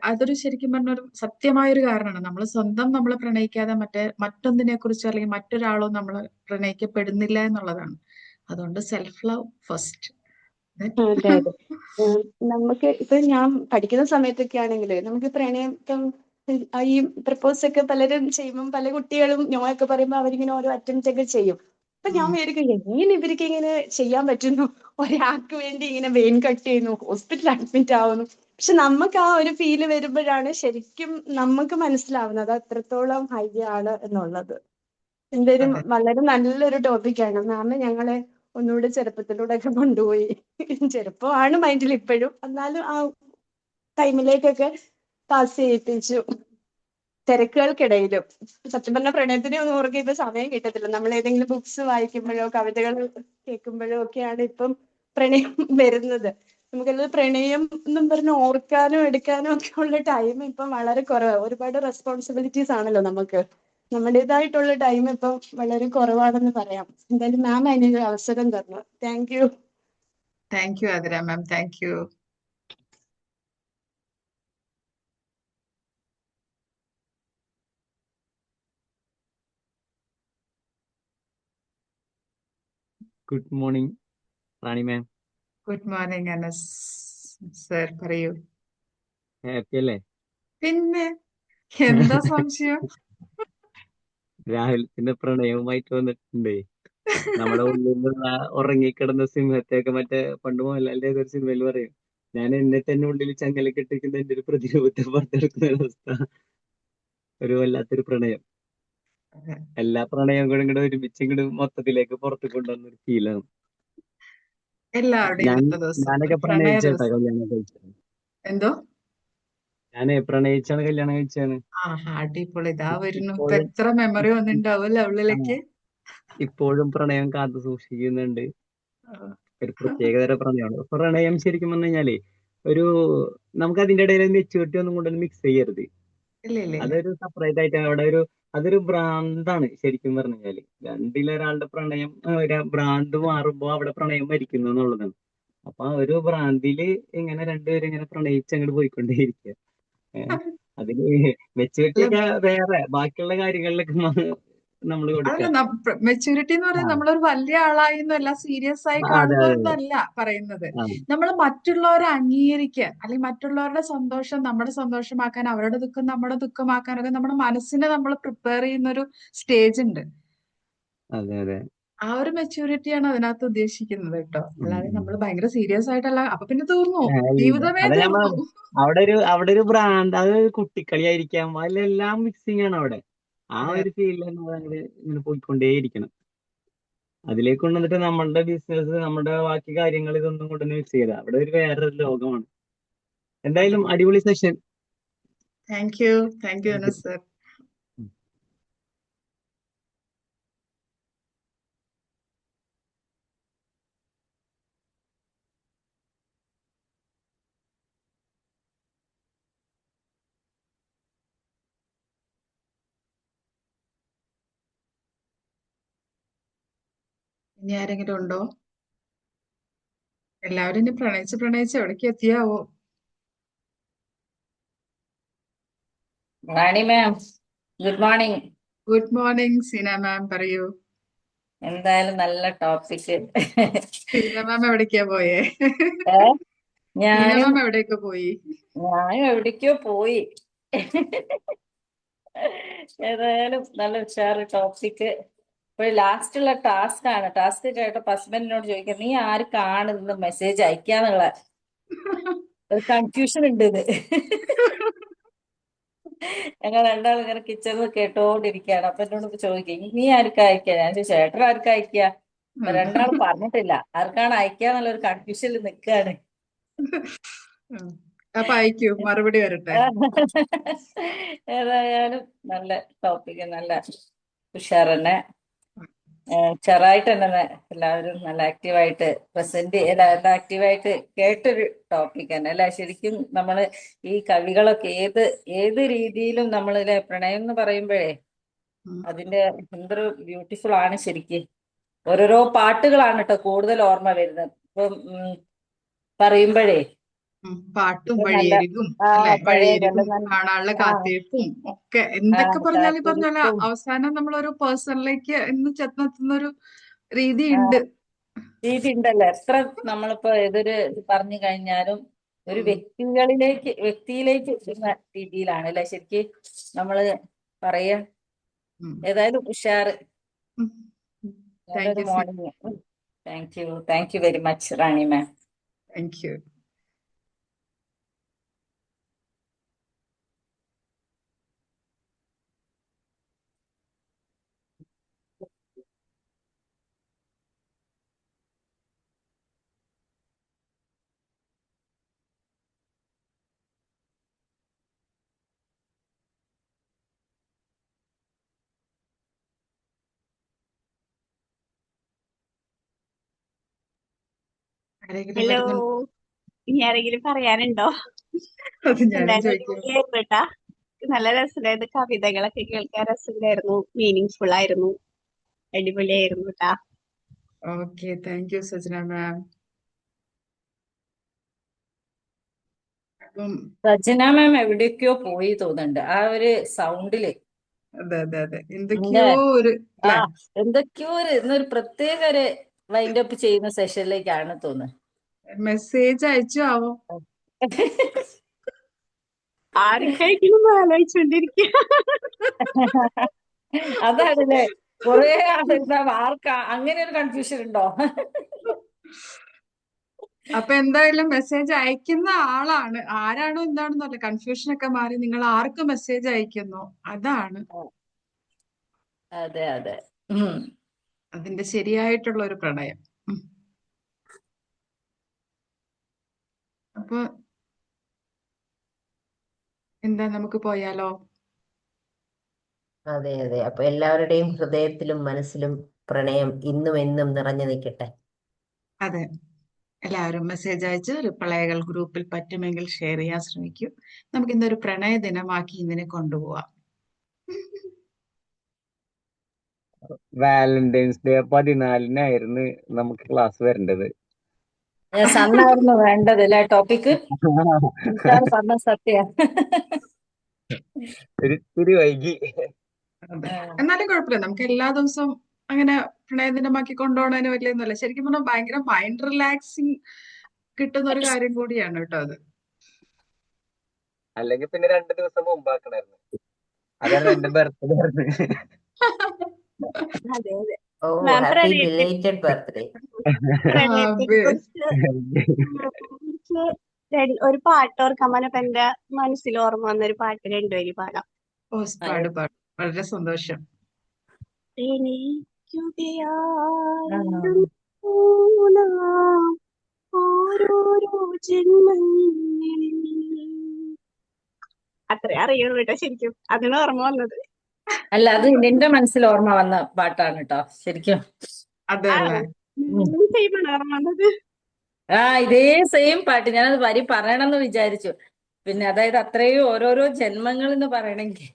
അതൊരു ശരിക്കും പറഞ്ഞ ഒരു സത്യമായൊരു കാരണമാണ്. നമ്മൾ സ്വന്തം നമ്മളെ പ്രണയിക്കാതെ മറ്റൊന്നിനെ കുറിച്ചോ അല്ലെങ്കിൽ മറ്റൊരാളോ നമ്മൾ പ്രണയിക്കപ്പെടുന്നില്ല എന്നുള്ളതാണ്. അതുകൊണ്ട് സെൽഫ് ലവ് ഫസ്റ്റ്.
അതെ അതെ. നമുക്ക് ഇപ്പൊ ഞാൻ പഠിക്കുന്ന സമയത്തൊക്കെ ആണെങ്കിൽ നമുക്ക് പ്രണയം ഈ പ്രപ്പോസ് ഒക്കെ പലരും ചെയ്യുമ്പോൾ പല കുട്ടികളും നോ ഒക്കെ പറയുമ്പോൾ അവരിങ്ങനെ ഓരോ അറ്റംപ്റ്റ് ഒക്കെ ചെയ്യും. അപ്പൊ ഞാൻ വിചാരിക്കും എങ്ങനെ ഇവർക്ക് ഇങ്ങനെ ചെയ്യാൻ പറ്റുന്നു, ഒരാൾക്ക് വേണ്ടി ഇങ്ങനെ വെയിൻ കട്ട് ചെയ്യുന്നു, ഹോസ്പിറ്റൽ അഡ്മിറ്റ് ആവുന്നു. പക്ഷെ നമുക്ക് ആ ഒരു ഫീല് വരുമ്പോഴാണ് ശരിക്കും നമുക്ക് മനസ്സിലാവുന്നത് അത്രത്തോളം ഹൈ ആണ് എന്നുള്ളത്. എന്തായാലും വളരെ നല്ലൊരു ടോപ്പിക്കാണ്. മാം ഞങ്ങളെ ഒന്നുകൂടെ ചെറുപ്പത്തിലൂടെ ഒക്കെ കൊണ്ടുപോയി. ചെറുപ്പമാണ് മൈൻഡിൽ ഇപ്പോഴും, എന്നാലും ആ ടൈമിലേക്കൊക്കെ പാസ് ചെയ്യിപ്പിച്ചു. തിരക്കുകൾക്കിടയിലും സത്യം പറഞ്ഞ പ്രണയത്തിനെ ഒന്നും ഓർക്കാൻ ഇപ്പൊ സമയം കിട്ടത്തില്ല. നമ്മൾ ഏതെങ്കിലും ബുക്സ് വായിക്കുമ്പോഴോ കവിതകൾ കേൾക്കുമ്പോഴോ ഒക്കെയാണ് ഇപ്പം പ്രണയം വരുന്നത്. നമുക്കത് പ്രണയം എന്നും പറഞ്ഞ് ഓർക്കാനും എടുക്കാനും ഒക്കെ ഉള്ള ടൈം ഇപ്പം വളരെ കുറവാണ്. ഒരുപാട് റെസ്പോൺസിബിലിറ്റീസ് ആണല്ലോ നമുക്ക്. നമ്മുടേതായിട്ടുള്ള ടൈം ഇപ്പം വളരെ കുറവാണെന്ന് പറയാം. എന്തായാലും മാം അതിനൊരു അവസരം തന്നു. Thank you.
Thank you Athira ma'am. Thank U.
Good morning Rani ma'am.
Good morning Anas sir, പറയൂ.
ഹാപ്പി അല്ലേ?
പിന്നെ എന്താ സംശയം?
രാഹുൽ പിന്നെ പ്രണയവുമായിട്ട് വന്നിട്ടുണ്ടേ. നമ്മുടെ ഉള്ളിൽ നിന്ന് ഉറങ്ങിക്കിടന്ന സിംഹത്തെയൊക്കെ മറ്റേ പണ്ട് മോഹൻലാലിന്റെ ഏതൊരു സിനിമയിൽ പറയും, ഞാൻ എന്നെ തന്നെ ഉള്ളിൽ ചങ്ങലൊക്കെ ഇട്ടിരിക്കുന്ന എന്റെ ഒരു പ്രതിരൂപത്തെ പുറത്തെടുക്കുന്ന ഒരവസ്ഥ. ഒരു വല്ലാത്തൊരു പ്രണയം.
അതെ.
എല്ലാ പ്രണയവും കൂടെ ഇങ്ങോട്ട് ഒരുമിച്ച് ഇങ്ങോട്ട് മൊത്തത്തിലേക്ക് പുറത്ത് കൊണ്ടുവന്ന ഒരു ഫീലാണ്.
എല്ലാവരുടെയും ഇന്നത്തെ ദിവസം
ഞാനൊക്കെ
ഒരു പ്രണയ
പ്രണയിച്ചേട്ടാ
ദിവസം.
കല്യാണം കഴിച്ചത്.
എന്തോ?
ഞാനേ പ്രണയിച്ചാണ് കല്യാണം കഴിച്ചതാണ്.
ആഹാ, അടിപൊളി. ഇതാ വരുന്നു. ഇപ്പൊ
ഇപ്പോഴും
എത്ര മെമ്മറി വന്നിട്ടുണ്ടാവുമല്ലോ
ആ,
ഉള്ളിലേക്ക്.
ഇപ്പോഴും പ്രണയം കാത്തു സൂക്ഷിക്കുന്നുണ്ട്.
ആ.
ഒരു പ്രത്യേകതര പ്രണയമാണ്. പ്രണയം ശരിക്കും പറഞ്ഞു കഴിഞ്ഞാലേ ഒരു നമുക്ക് അതിന്റെ ഇടയിൽ മെച്യൂരിറ്റി ഒന്നും കൊണ്ടൊന്നും മിക്സ് ചെയ്യരുത്.
ഇല്ല ഇല്ല ഇല്ല.
അതൊരു സെപ്പറേറ്റ് ആയിട്ട് അതൊരു ഭ്രാന്താണ് ശരിക്കും പറഞ്ഞു കഴിഞ്ഞാല്. രണ്ടിലൊരാളുടെ പ്രണയം ഭ്രാന്ത് മാറുമ്പോ അവിടെ പ്രണയം മരിക്കുന്നു എന്നുള്ളതാണ്. അപ്പൊ ഒരു ഭ്രാന്തില് ഇങ്ങനെ രണ്ടുപേരും ഇങ്ങനെ പ്രണയിച്ച് അങ്ങോട്ട് പോയിക്കൊണ്ടേയിരിക്കുക. അതില് മെച്യൂരിറ്റി
അല്ല,
ഒക്കെ വേറെ ബാക്കിയുള്ള കാര്യങ്ങളിലൊക്കെ നമ്മൾ
അതല്ല,
കൊടുക്കുക.
മെച്യൂരിറ്റി എന്ന്
ആ,
പറയുന്നത് നമ്മളൊരു വലിയ ആളായി എന്നല്ല, സീരിയസ് ആയി
അതെ
കാണുന്നു
അതെ
എന്നല്ല പറയുന്നത്.
ആ,
നമ്മൾ മറ്റുള്ളവരെ അംഗീകരിക്കുക, അല്ലെങ്കിൽ മറ്റുള്ളവരുടെ സന്തോഷം നമ്മുടെ സന്തോഷമാക്കാൻ, അവരുടെ ദുഃഖം നമ്മുടെ ദുഃഖമാക്കാനൊക്കെ നമ്മുടെ മനസ്സിനെ നമ്മൾ പ്രിപ്പയർ ചെയ്യുന്ന ഒരു സ്റ്റേജ് ഉണ്ട്.
അതെ അതെ.
ആ ഒരു മെച്യൂരിറ്റിയാണ് അതിനകത്ത് ഉദ്ദേശിക്കുന്നത് കേട്ടോ.
ഉം,
അല്ലാതെ
ഉം.
നമ്മൾ ഭയങ്കര സീരിയസ് ആയിട്ടല്ല. അപ്പൊ പിന്നെ തീർന്നു,
ഇല്ല.
ജീവിതമേ
അതാ ഞാൻ
തീർന്നു.
അവിടെ ഒരു ബ്രാൻഡ്, അത് കുട്ടിക്കളിയായിരിക്കാം, അതിലെല്ലാം മിക്സിങ് ആണ് അവിടെ. ആ
അതെ
ഒരു ഫീലിൽ നമ്മൾ അങ്ങോട്ട് ഇങ്ങനെ പോയിക്കൊണ്ടേയിരിക്കണം. അതിലേക്ക് കൊണ്ടുവന്നിട്ട് നമ്മളുടെ ബിസിനസ്, നമ്മുടെ ബാക്കി കാര്യങ്ങൾ ഇതൊന്നും കൊണ്ടുവന്ന് മിക്സ് ചെയ്താൽ അവിടെ ഒരു വേറൊരു ലോകമാണ്.
അതെ.
എന്തായാലും അടിപൊളി session.
Thank you Anas sir. ഇനി ആരെങ്കിലും ഉണ്ടോ? എല്ലാവരും ഇനി പ്രണയിച്ച് എവിടേക്ക് എത്തിയാവോ?
Rani ma'am, good morning.
Good morning Seena ma'am, പറയൂ.
എന്തായാലും നല്ല ടോപ്പിക്.
സീന മാം എവിടേക്കാ പോയേ? സീന
ഞാനും
മാം എവിടേക്ക് പോയി?
എവിടേക്കോ പോയി. ഏതായാലും നല്ല ഉഷാറ് ടോപ്പിക്. ഇപ്പോൾ ലാസ്റ്റുള്ള ടാസ്ക് ആണ്. ടാസ്ക് കേട്ടപ്പോ ഹസ്ബൻഡിനോട് ചോദിക്കാം, നീ ആര് കാണുന്ന മെസ്സേജ് അയക്കാന്നുള്ള ഒരു കൺഫ്യൂഷൻ ഉണ്ട് ഇത്. ഞങ്ങൾ രണ്ടാളും ഇങ്ങനെ കിച്ചണിൽ കേട്ടോണ്ടിരിക്കുകയാണ്. അപ്പൊ എന്നോട് ചോദിക്കും, നീ ആർക്കാ അയക്കുക? ഞാൻ ചോദിച്ചു, ചേട്ടൻ ആർക്കാ അയക്കുക? അപ്പൊ രണ്ടാളും പറഞ്ഞിട്ടില്ല ആർക്കാണ് അയക്കാന്നുള്ള ഒരു കൺഫ്യൂഷനിൽ നിൽക്കുകയാണ്.
അപ്പൊ അയക്കൂ, മറുപടി വരട്ടെ.
ഏതായാലും നല്ല ടോപ്പിക്, നല്ല ഉഷാർ തന്നെ. ചെറായിട്ട് തന്നെ എല്ലാവരും നല്ല ആക്റ്റീവായിട്ട് പ്രസന്റ് ചെയ്ത് ആക്റ്റീവായിട്ട് കേട്ടൊരു ടോപ്പിക് തന്നെ അല്ലെ. ശരിക്കും നമ്മള് ഈ കവികളൊക്കെ ഏത് രീതിയിലും നമ്മളിലെ പ്രണയം എന്ന് പറയുമ്പോഴേ അതിന്റെ എന്തൊരു ബ്യൂട്ടിഫുൾ ആണ് ശരിക്കും. ഓരോരോ പാട്ടുകളാണ് കേട്ടോ കൂടുതൽ ഓർമ്മ വരുന്നത് ഇപ്പം പറയുമ്പോഴേ.
പാട്ടും
നല്ല
വഴിയരികും അല്ലെ, വഴിയരികും
പഴയ
കാണാനുള്ള കാത്തിരിപ്പും ഒക്കെ എന്തൊക്കെ പറഞ്ഞാലും
കാത്തിരിപ്പും
അവസാനം നമ്മളൊരു പേഴ്സണിലേക്ക് ഇന്ന് ചെന്നെത്തുന്ന ഒരു രീതി ഉണ്ട്.
രീതി ഉണ്ടല്ലോ. എത്ര നമ്മളിപ്പോ ഏതൊരു പറഞ്ഞു കഴിഞ്ഞാലും ഒരു വ്യക്തിയിലേക്ക് എത്തുന്ന രീതിയിലാണ് അല്ലെ ശരിക്കും നമ്മള് പറയാ. ഏതായാലും ഉഷാറ്. നല്ലൊരു morning. Thank you very much Rani ma'am.
Thank U.
Hello, ഇനി ആരെങ്കിലും പറയാനുണ്ടോ?
അത് ഞാനും
എന്തായാലും
ചോദിക്കാം.
അടിപൊളിയായിരുന്നു കേട്ടാ. നല്ല രസമായിരുന്നു, കവിതകളൊക്കെ കേൾക്കാൻ രസമുണ്ടായിരുന്നു, മീനിങ് ഫുൾ ആയിരുന്നു, അടിപൊളിയായിരുന്നു കേട്ടാ.
ഓക്കെ, താങ്ക് യു സജന മാം. അപ്പം
സജന മാം എവിടേക്കോ പോയി തോന്നുന്നുണ്ട് ആ ഒരു സൗണ്ടില്.
അതെ എന്തൊക്കെയോ ഒരു
എന്തൊക്കെയോ ഒരു പ്രത്യേക ഒരു വൈൻഡ് അപ്പ് ചെയ്യുന്ന സെഷനിലേക്കാണ് തോന്നുന്നത്.
മെസ്സേജ് അയച്ചു ആവോ?
ആർക്കായിരിക്കും ആലോചിച്ചോണ്ടിരിക്കുക.
അതാണല്ലേ കുറെ ആളുണ്ടാ ആർക്കാ അങ്ങനെ ഒരു കൺഫ്യൂഷൻ ഉണ്ടോ?
അപ്പൊ എന്തായാലും മെസ്സേജ് അയക്കുന്ന ആളാണ് ആരാണോ എന്താണെന്നല്ല, കൺഫ്യൂഷൻ ഒക്കെ മാറി നിങ്ങൾ ആർക്ക് മെസ്സേജ് അയക്കുന്നു അതാണ്
അതെ അതെ.
അതിന്റെ ശരിയായിട്ടുള്ള ഒരു പ്രണയം. അപ്പൊ എന്താ, നമുക്ക് പോയാലോ?
അതെ അതെ. അപ്പൊ എല്ലാവരുടെയും ഹൃദയത്തിലും മനസ്സിലും പ്രണയം ഇന്നും എന്നും നിറഞ്ഞു നിൽക്കട്ടെ.
അതെ, എല്ലാവരും മെസ്സേജ് അയച്ച് റിപ്ലൈകൾ ഗ്രൂപ്പിൽ പറ്റുമെങ്കിൽ ഷെയർ ചെയ്യാൻ ശ്രമിക്കൂ. നമുക്ക് ഇന്നൊരു പ്രണയ ദിനമാക്കി ഇതിനെ കൊണ്ടുപോവാം.
വാലന്റൈൻസ് ഡേ 14-നായിരുന്നു നമുക്ക് ക്ലാസ് വരേണ്ടത്.
അന്നായിരുന്നു വേണ്ടത് അല്ലെ ടോപ്പിക്ക്. സാറ് പറഞ്ഞ സത്യ.
ഒരിത്തിരി വൈകി.
അതെ, എന്നാലും കുഴപ്പമില്ല. നമുക്ക് എല്ലാ ദിവസവും അങ്ങനെ പ്രണയ ദിനമാക്കി കൊണ്ടുപോകണതിന് വലിയൊന്നുമല്ല. ശരിക്കും പറഞ്ഞാൽ ഭയങ്കര മൈൻഡ് റിലാക്സിങ് കിട്ടുന്ന ഒരു കാര്യം കൂടിയാണ് കേട്ടോ അത്.
അല്ലെങ്കിൽ പിന്നെ 2 ദിവസം മുമ്പാക്കണായിരുന്നു. അതാണ് എന്റെ ബർത്ത്ഡേ.
അതെ അതെ.
ഓ,
മാം
ഹാപ്പി
പ്രണയത്തെ
ബിലേറ്റഡ് ബർത്ത്ഡേ.
കുറിച്ച് ഒരു പാട്ട് ഓർക്കാൻ പറഞ്ഞപ്പോ എന്റെ മനസ്സിൽ ഓർമ്മ വന്ന ഒരു പാട്ട് രണ്ടുപേര് പാടാം.
ഓ, പാട് പാട്. വളരെ സന്തോഷം.
പ്രണയിക്കുകയായിരുന്നു ഓരോരോ ജന്മങ്ങളിൽ. അത്രേ അറിയുള്ളൂ കേട്ടോ, ശരിക്കും അതിന് ഓർമ്മ വന്നത്.
അല്ല, അത് നിന്റെ മനസ്സിൽ ഓർമ്മ വന്ന പാട്ടാണ് കേട്ടോ ശരിക്കും.
അതെ അല്ലേ?
സെയിമാണ് ഓർമ്മ വന്നത്.
ഇതേ സെയിം പാട്ട് ഞാനത് വരി പറയണമെന്ന് വിചാരിച്ചു. പിന്നെ അതായത് അത്രയും ഓരോരോ ജന്മങ്ങൾ എന്ന് പറയണെങ്കിൽ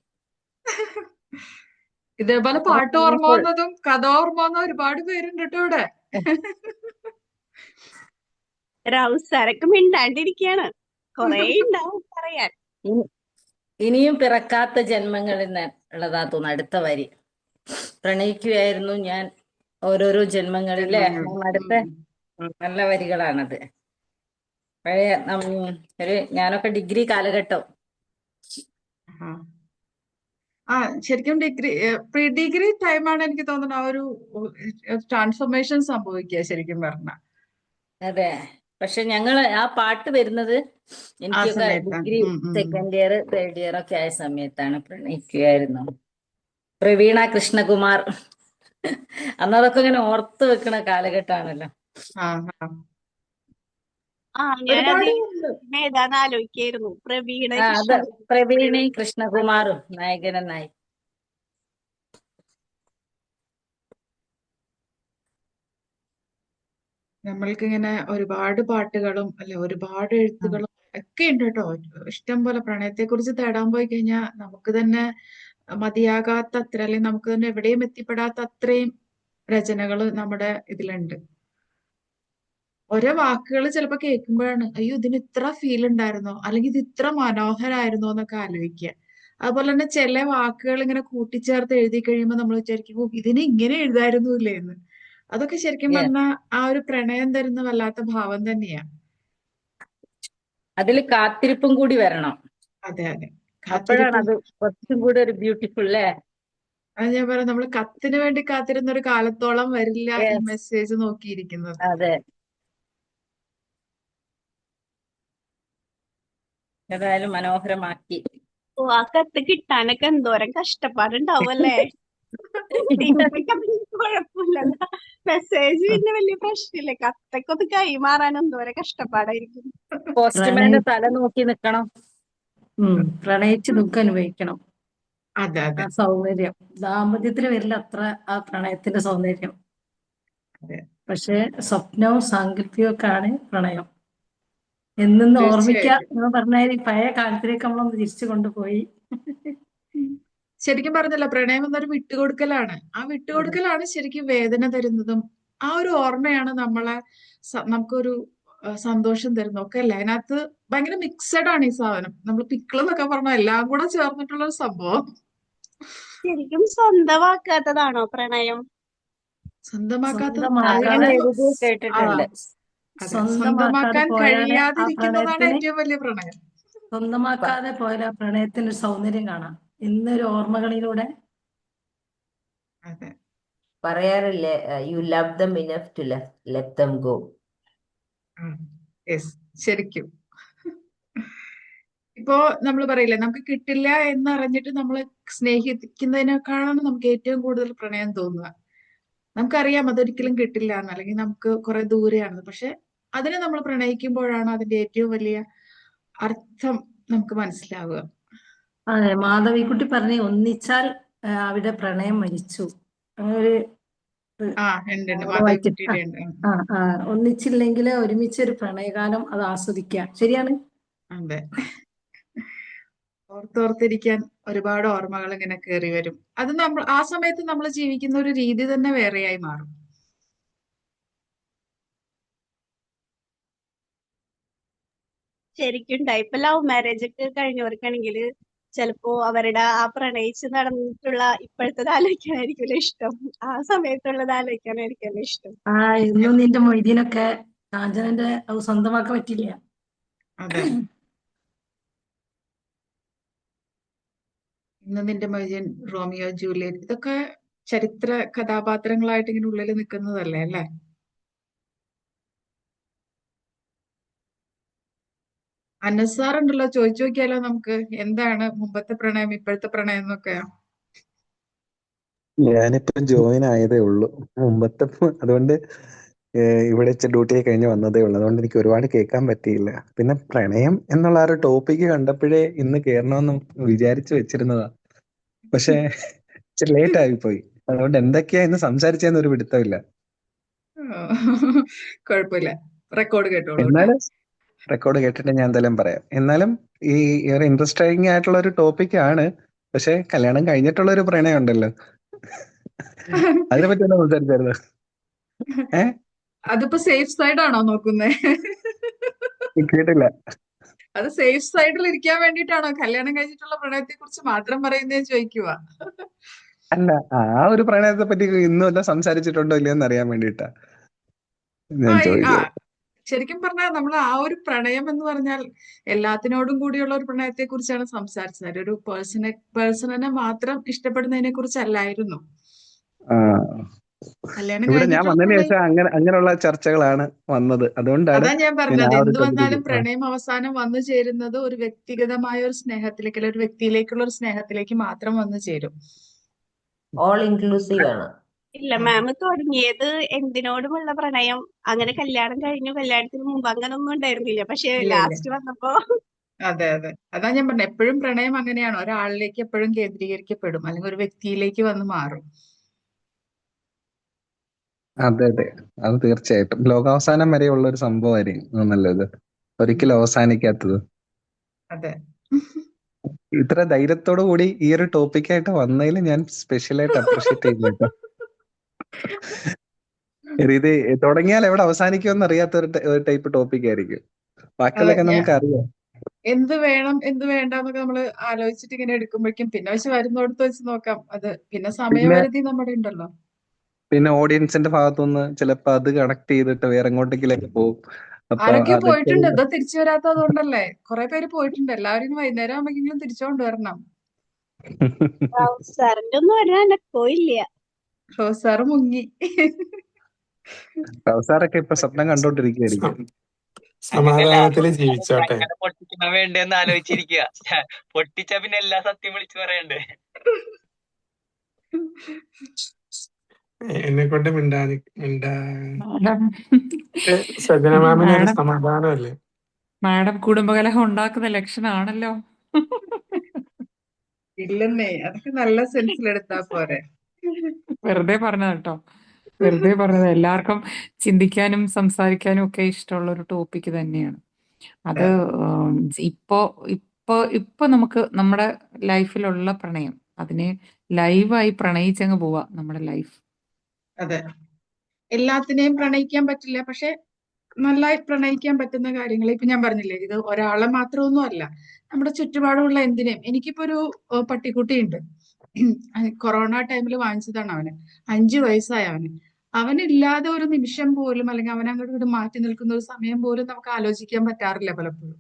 ഇതേപോലെ
അത്ര
പാട്ട് ഓർമ്മ
meaningful.
വന്നതും കഥ ഓർമ്മ വന്ന ഒരുപാട് പേരുണ്ട് കേട്ടോ ഇവിടെ.
റൗസാരൊക്കെ മിണ്ടാണ്ടിരിക്കുകയാണ്. കൊറേ ഉണ്ടാവും പറയാൻ.
ഇനിയും പിറക്കാത്ത ജന്മങ്ങളിൽ ഉള്ളതാ തോന്നുന്നു അടുത്ത വരി. പ്രണയിക്കുകയായിരുന്നു ഞാൻ ഓരോരോ ജന്മങ്ങളിലെ അടുത്ത നല്ല വരികളാണത്. പഴയ ഞാനൊക്കെ ഡിഗ്രി കാലഘട്ടം.
ശരിക്കും പ്രീ ഡിഗ്രി ടൈമാണ് എനിക്ക് തോന്നുന്നത് ആ ഒരു ട്രാൻസ്ഫോർമേഷൻ സംഭവിക്കുക ശരിക്കും പറഞ്ഞ.
അതെ, പക്ഷെ ഞങ്ങള് ആ പാട്ട് വരുന്നത് എനിക്കൊക്കെ degree second year third year ഒക്കെ ആയ സമയത്താണ്. പ്രണയിക്കുകയായിരുന്നു പ്രവീണ കൃഷ്ണകുമാർ. അന്നതൊക്കെ ഇങ്ങനെ ഓർത്ത് വെക്കണ കാലഘട്ടമാണല്ലോ.
ഞാനത് ഏതാന്ന് ആലോചിക്കായിരുന്നു.
പ്രവീണയും കൃഷ്ണകുമാറും നായകനെന്നായി.
നമ്മൾക്ക് ഇങ്ങനെ ഒരുപാട് പാട്ടുകളും അല്ലെ ഒരുപാട് എഴുത്തുകളും ഒക്കെ ഉണ്ട് കേട്ടോ. ഇഷ്ടം പോലെ പ്രണയത്തെ കുറിച്ച് തേടാൻ പോയി കഴിഞ്ഞാൽ നമുക്ക് തന്നെ മതിയാകാത്ത അത്ര, അല്ലെങ്കിൽ നമുക്ക് തന്നെ എവിടെയും എത്തിപ്പെടാത്ത അത്രയും രചനകൾ നമ്മുടെ ഇതിലുണ്ട്. ഓരോ വാക്കുകൾ ചിലപ്പോ കേൾക്കുമ്പോഴാണ് അയ്യോ ഇതിന് ഇത്ര ഫീൽ ഉണ്ടായിരുന്നോ, അല്ലെങ്കിൽ ഇത് ഇത്ര മനോഹരായിരുന്നോ എന്നൊക്കെ ആലോചിക്കുക. അതുപോലെ തന്നെ ചില വാക്കുകൾ ഇങ്ങനെ കൂട്ടിച്ചേർത്ത് എഴുതി കഴിയുമ്പോൾ നമ്മൾ വിചാരിക്കും ഇതിന് ഇങ്ങനെ എഴുതായിരുന്നു ഇല്ലേ എന്ന്. അതൊക്കെ ശരിക്കും പറഞ്ഞാൽ ആ ഒരു പ്രണയം തരുന്ന വല്ലാത്ത ഭാവം തന്നെയാ.
അതിൽ കാത്തിരിപ്പും കൂടി വരണം.
അതെ അതെ,
അപ്പോഴാണ് അത് കുറച്ചും കൂടി ഒരു ബ്യൂട്ടിഫുൾ അല്ലേ.
അത് ഞാൻ പറയാം, നമ്മൾ കത്തിന് വേണ്ടി കാത്തിരുന്ന ഒരു കാലത്തോളം വരില്ല ഈ മെസ്സേജ് നോക്കിയിരിക്കുന്നത്.
അതെ, ഏതായാലും മനോഹരമാക്കി.
ആ കത്ത് കിട്ടാനൊക്കെ എന്തോരം കഷ്ടപ്പാടുണ്ടാവുമല്ലേ. കുഴപ്പമില്ലല്ലോ, മെസ്സേജ് പിന്നെ വലിയ പ്രശ്നമില്ല. കത്തൊക്കെ ഒന്ന് കൈമാറാൻ എന്തോരം കഷ്ടപ്പാടായിരിക്കും.
പോസ്റ്റ്മാന്റെ തല നോക്കി നിക്കണം.
പ്രണയിച്ച് ദുഃഖം അനുഭവിക്കണം.
അതെ അതെ,
ആ സൗന്ദര്യം ദാമ്പത്യത്തിന് വരില്ല അത്ര ആ പ്രണയത്തിന്റെ സൗന്ദര്യം. പക്ഷെ സ്വപ്നവും സാങ്കല്പികവും ഒക്കെ ആണ് പ്രണയം. എന്നെന്ന് ഓർമ്മിക്കാം എന്ന് പറഞ്ഞാൽ പഴയ കാലത്തിലേക്ക് നമ്മളൊന്ന് തിരിച്ചു കൊണ്ടുപോയി.
ശരിക്കും പറഞ്ഞല്ലോ, പ്രണയം എന്നൊരു വിട്ടുകൊടുക്കലാണ്. ആ വിട്ടുകൊടുക്കലാണ് ശരിക്കും വേദന തരുന്നതും ആ ഒരു ഓർമ്മയാണ് നമുക്കൊരു സന്തോഷം തരുന്നത് ഒക്കെ അല്ലേ. അതിനകത്ത് ഭയങ്കര മിക്സഡ് ആണ് ഈ സാധനം. നമ്മൾ പിക്കിൾ എന്നൊക്കെ പറഞ്ഞ എല്ലാം കൂടെ ചേർന്നിട്ടുള്ള ഒരു സംഭവം.
ശരിക്കും സ്വന്തമാക്കാത്തതാണോ പ്രണയം?
സ്വന്തമാക്കാത്ത
സ്വന്തമാക്കാതെ
കഴിയാതെ ആ
കേട്ടിട്ടുണ്ട്.
അതെ
സ്വന്തമാക്കാതെ
സ്വന്തമാക്കാൻ
പോയാലേ ആ
കഴിയാതിരിക്കുന്നതാണ്
പ്രണയത്തിന്
ഏറ്റവും വലിയ പ്രണയം.
പ-
സ്വന്തമാക്കാതെ പോയാൽ ആ പ്രണയത്തിന് ഒരു സൗന്ദര്യം കാണാം. ഇന്നൊരു ഓർമ്മകളിലൂടെ
അതെ
പറയാറില്ലേ you love them enough to let them go.
Yes ശരിക്കും. ഇപ്പോ നമ്മൾ പറയില്ലേ, നമുക്ക് കിട്ടില്ല എന്നറിഞ്ഞിട്ട് നമ്മൾ സ്നേഹിക്കുന്നതിനേക്കാളാണ് നമുക്ക് ഏറ്റവും കൂടുതൽ പ്രണയം തോന്നുക. നമുക്കറിയാം അതൊരിക്കലും കിട്ടില്ല എന്ന്, അല്ലെങ്കിൽ നമുക്ക് കുറെ ദൂരെയാണെന്ന്. പക്ഷെ അതിനെ നമ്മൾ പ്രണയിക്കുമ്പോഴാണ് അതിന്റെ ഏറ്റവും വലിയ അർത്ഥം നമുക്ക് മനസ്സിലാവുക.
അതെ, മാധവിക്കുട്ടി പറഞ്ഞ് ഒന്നിച്ചാൽ അവിടെ പ്രണയം മരിച്ചു. അങ്ങനെ ഒരു
ഉണ്ട്
അവിടെ വായിച്ചിട്ട്
മാധവിക്കുട്ടിയുടെ ഉണ്ട്.
ഒന്നിച്ചില്ലെങ്കിൽ ഒരുമിച്ചൊരു പ്രണയകാലം അത് ആസ്വദിക്കുക. ശരിയാണ്.
അതെ, ഓർത്തോർത്തിരിക്കാൻ ഒരുപാട് ഓർമ്മകൾ ഇങ്ങനെ കയറി വരും. അത് നമ്മൾ ആ സമയത്ത് നമ്മൾ ജീവിക്കുന്ന ഒരു രീതി തന്നെ വേറെയായി മാറും.
ശരിക്കും ഇപ്പൊ ലവ് മാരേജ് ഒക്കെ കഴിഞ്ഞവർക്കാണെങ്കിൽ ചിലപ്പോ അവരുടെ ആ പ്രണയിച്ച് നടന്നിട്ടുള്ള ഇപ്പോഴത്തത് ആലോചിക്കാനായിരിക്കുമല്ലോ ഇഷ്ടം. ആ സമയത്തുള്ളത് ആലോചിക്കാനായിരിക്കുമല്ലോ ഇഷ്ടം.
ഇന്നും നിന്റെ മൊയ്തീനൊക്കെ കാഞ്ചനന്റെ അത് സ്വന്തമാക്കാൻ പറ്റില്ല.
അതെ, ഇന്ന് നിന്റെ മൊയ്തീൻ, റോമിയോ ജൂലിയറ്റ്, ഇതൊക്കെ ചരിത്ര കഥാപാത്രങ്ങളായിട്ട് ഇങ്ങനെ ഉള്ളിൽ നിൽക്കുന്നതല്ലേ അല്ലേ? അനസാർ ഉണ്ടല്ലോ, ചോദിച്ചു നോക്കിയാലോ നമുക്ക്, എന്താണ് മുമ്പത്തെ പ്രണയം ഇപ്പോഴത്തെ പ്രണയം എന്നൊക്കെ.
ഞാനിപ്പോ ജോയിൻ ആയതേ ഉള്ളൂ. മുമ്പത്തെ അതുകൊണ്ട് ഇവിടെ ഡ്യൂട്ടി കഴിഞ്ഞ് വന്നതേ ഉള്ളൂ. അതുകൊണ്ട് എനിക്ക് ഒരുപാട് കേൾക്കാൻ പറ്റിയില്ല. പിന്നെ പ്രണയം എന്നുള്ള ആ ഒരു ടോപ്പിക്ക് കണ്ടപ്പോഴേ ഇന്ന് കേറണമെന്ന് വിചാരിച്ചു വെച്ചിരുന്നതാ. പക്ഷെ ഇച്ചിരി ലേറ്റ് ആയിപ്പോയി. അതുകൊണ്ട് എന്തൊക്കെയാ ഇന്ന് സംസാരിച്ചതെന്ന് ഒരു പിടുത്തമില്ല.
കുഴപ്പമില്ല, റെക്കോർഡ് കേട്ടോളൂ കേട്ടോ.
എന്നാലും റെക്കോർഡ് കേട്ടിട്ട് ഞാൻ എന്തായാലും പറയാം. എന്നാലും ഈ ഒരു ഇൻട്രസ്റ്റിംഗ് ആയിട്ടുള്ള ഒരു ടോപ്പിക് ആണ്. പക്ഷെ കല്യാണം കഴിഞ്ഞിട്ടുള്ള ഒരു പ്രണയം ഉണ്ടല്ലോ, അതിനെ പറ്റി എന്താ സംസാരിച്ചായിരുന്നു?
അതിപ്പോ സേഫ് സൈഡ് ആണോ നോക്കുന്നേ?
കേട്ടില്ല.
അത് സേഫ് സൈഡിൽ ഇരിക്കാൻ വേണ്ടിയിട്ടാണോ കല്യാണം കഴിഞ്ഞിട്ടുള്ള പ്രണയത്തെ കുറിച്ച് മാത്രം പറയുന്നേ ചോദിക്കുക?
അല്ല, ആ ഒരു പ്രണയത്തെ പറ്റി ഇന്നും വല്ല സംസാരിച്ചിട്ടുണ്ടോ ഇല്ലയോ എന്ന് അറിയാൻ വേണ്ടിയിട്ടാ ഞാൻ ചോദിച്ചത്.
ശരിക്കും പറഞ്ഞാൽ നമ്മൾ ആ ഒരു പ്രണയം എന്ന് പറഞ്ഞാൽ എല്ലാത്തിനോടും കൂടിയുള്ള ഒരു പ്രണയത്തെ കുറിച്ചാണ് സംസാരിച്ചത്. ഒരു പേഴ്സണിനെ മാത്രം ഇഷ്ടപ്പെടുന്നതിനെ കുറിച്ചല്ലായിരുന്നു. കല്യാണം
ഇവിടെ ഞാൻ
കഴിഞ്ഞിട്ടുള്ള
വന്നതിന്
പ്രണയം,
ശേഷം അങ്ങനെയുള്ള ചർച്ചകളാണ് വന്നത്. അതുകൊണ്ടാണ്
അതാ ഞാൻ
ഞാൻ
പറഞ്ഞത്,
ആ ഒരു
എന്ത് വന്നാലും
ടോപ്പിക്ക്.
പ്രണയം അവസാനം വന്നു ചേരുന്നത് ഒരു വ്യക്തിഗതമായ ഒരു സ്നേഹത്തിലേക്ക്, അല്ലെങ്കിൽ ഒരു വ്യക്തിയിലേക്കുള്ള ഒരു സ്നേഹത്തിലേക്ക് മാത്രം വന്നു ചേരും.
ഓൾ ഇൻക്ലൂസീവ് ആണ്.
ഇല്ല, മാം തുടങ്ങിയത് എന്തിനോടുമുള്ള പ്രണയം അങ്ങനെ കല്യാണം കഴിഞ്ഞു, കല്യാണത്തിന് മുമ്പ് അങ്ങനെ ഒന്നും ഉണ്ടായിരുന്നില്ല. പക്ഷെ
ഇല്ല ഇല്ല,
ലാസ്റ്റ് വന്നപ്പോ
അതെ അതെ, അതാ ഞാൻ പറഞ്ഞത്, എപ്പോഴും പ്രണയം അങ്ങനെയാണ്, ഒരാളിലേക്ക് എപ്പോഴും കേന്ദ്രീകരിക്കപ്പെടും, അല്ലെങ്കിൽ ഒരു വ്യക്തിയിലേക്ക് വന്ന് മാറും.
അതെ അതെ, അത് തീർച്ചയായിട്ടും ലോകാവസാനം വരെയുള്ള ഒരു സംഭവമായിരിക്കും നല്ലത്, ഒരിക്കലും അവസാനിക്കാത്തത്.
അതെ,
ഇത്ര ധൈര്യത്തോടു കൂടി ഈ ഒരു ടോപ്പിക്കായിട്ട് വന്നതിൽ ഞാൻ സ്പെഷ്യലായിട്ട് അപ്രീഷിയേറ്റ് ചെയ്യുന്നു കേട്ടോ. ഇത് തുടങ്ങിയാൽ എവിടെ അവസാനിക്കുമെന്ന് അറിയാത്ത ഒരു ടൈപ്പ് ടോപ്പിക് ആയിരിക്കും.
അതെ,
ബാക്കിയുള്ളതൊക്കെ നമുക്ക് അറിയാം.
എന്ത് വേണം എന്ത് വേണ്ട എന്നൊക്കെ നമ്മൾ ആലോചിച്ചിട്ട് ഇങ്ങനെ എടുക്കുമ്പോഴേക്കും പിന്നെ വെച്ച് വരുന്നോടത്ത് വെച്ച് നോക്കാം. അത് പിന്നെ സമയപരിധി നമ്മുടെ ഉണ്ടല്ലോ.
പിന്നെ ഓഡിയൻസിന്റെ ഭാഗത്തുനിന്ന് ചിലപ്പോ അത് കണക്ട് ചെയ്തിട്ട് വേറെ എങ്ങോട്ടെങ്കിലൊക്കെ പോകും. അപ്പൊ
ആരൊക്കെയോ
അതൊക്കെ
പോയിട്ടുണ്ട്, ഇതോ തിരിച്ചു വരാത്തത് അതുകൊണ്ടല്ലേ. കുറെ പേര് പോയിട്ടുണ്ട്. എല്ലാവരും വൈകുന്നേരം ആകുമ്പോഴെങ്കിലും തിരിച്ചുകൊണ്ട് വരണം.
സാറിന്റെ ഒന്നും വരാൻ പോയില്ല.
സാറ് മുങ്ങി.
സാറൊക്കെ ഇപ്പൊ സ്വപ്നം കണ്ടോണ്ടിരിക്കുകയായിരിക്കും.
സമാധാനത്തിൽ ജീവിച്ചോട്ടെ.
പൊട്ടിക്കണ വേണ്ടെന്ന് ആലോചിച്ചിരിക്കുക. പൊട്ടിച്ച പിന്നെ എല്ലാ സത്യം വിളിച്ചു പറയണ്ടേ.
എന്നെ കൊണ്ട്
മാഡം
സജന മാമിന് ഒരു
മാഡം
സമാധാനമല്ലേ?
മാഡം കുടുംബകലഹം ഉണ്ടാക്കുന്ന ലക്ഷണമാണല്ലോ.
ഇല്ലെന്നേ, അതൊക്കെ നല്ല സെൻസിലെടുത്താ പോരെ.
വെറുതെ പറഞ്ഞത് കേട്ടോ, വെറുതെ പറഞ്ഞത്. എല്ലാവർക്കും ചിന്തിക്കാനും സംസാരിക്കാനും ഒക്കെ ഇഷ്ടമുള്ള ഒരു ടോപ്പിക്ക് തന്നെയാണ് അത്. ഇപ്പോ ഇപ്പോ ഇപ്പൊ നമുക്ക് നമ്മുടെ ലൈഫിലുള്ള പ്രണയം, അതിനെ ലൈവായി പ്രണയിച്ചങ്ങ് പോവാ നമ്മുടെ ലൈഫ്.
അതെ, എല്ലാത്തിനെയും പ്രണയിക്കാൻ പറ്റില്ല, പക്ഷെ നന്നായി പ്രണയിക്കാൻ പറ്റുന്ന കാര്യങ്ങൾ ഇപ്പൊ ഞാൻ പറഞ്ഞില്ലേ, ഇത് ഒരാളെ മാത്രമൊന്നും അല്ല, നമ്മുടെ ചുറ്റുപാടുമുള്ള എന്തിനേയും. എനിക്കിപ്പോ ഒരു പട്ടിക്കുട്ടിയുണ്ട്. കൊറോണ ടൈമിൽ വാങ്ങിച്ചതാണ് അവന്. 5 വയസ്സായ അവന്. അവനില്ലാതെ ഒരു നിമിഷം പോലും, അല്ലെങ്കിൽ അവൻ അങ്ങോട്ട് ഇങ്ങോട്ട് മാറ്റി നിൽക്കുന്ന ഒരു സമയം പോലും നമുക്ക് ആലോചിക്കാൻ പറ്റാറില്ല പലപ്പോഴും.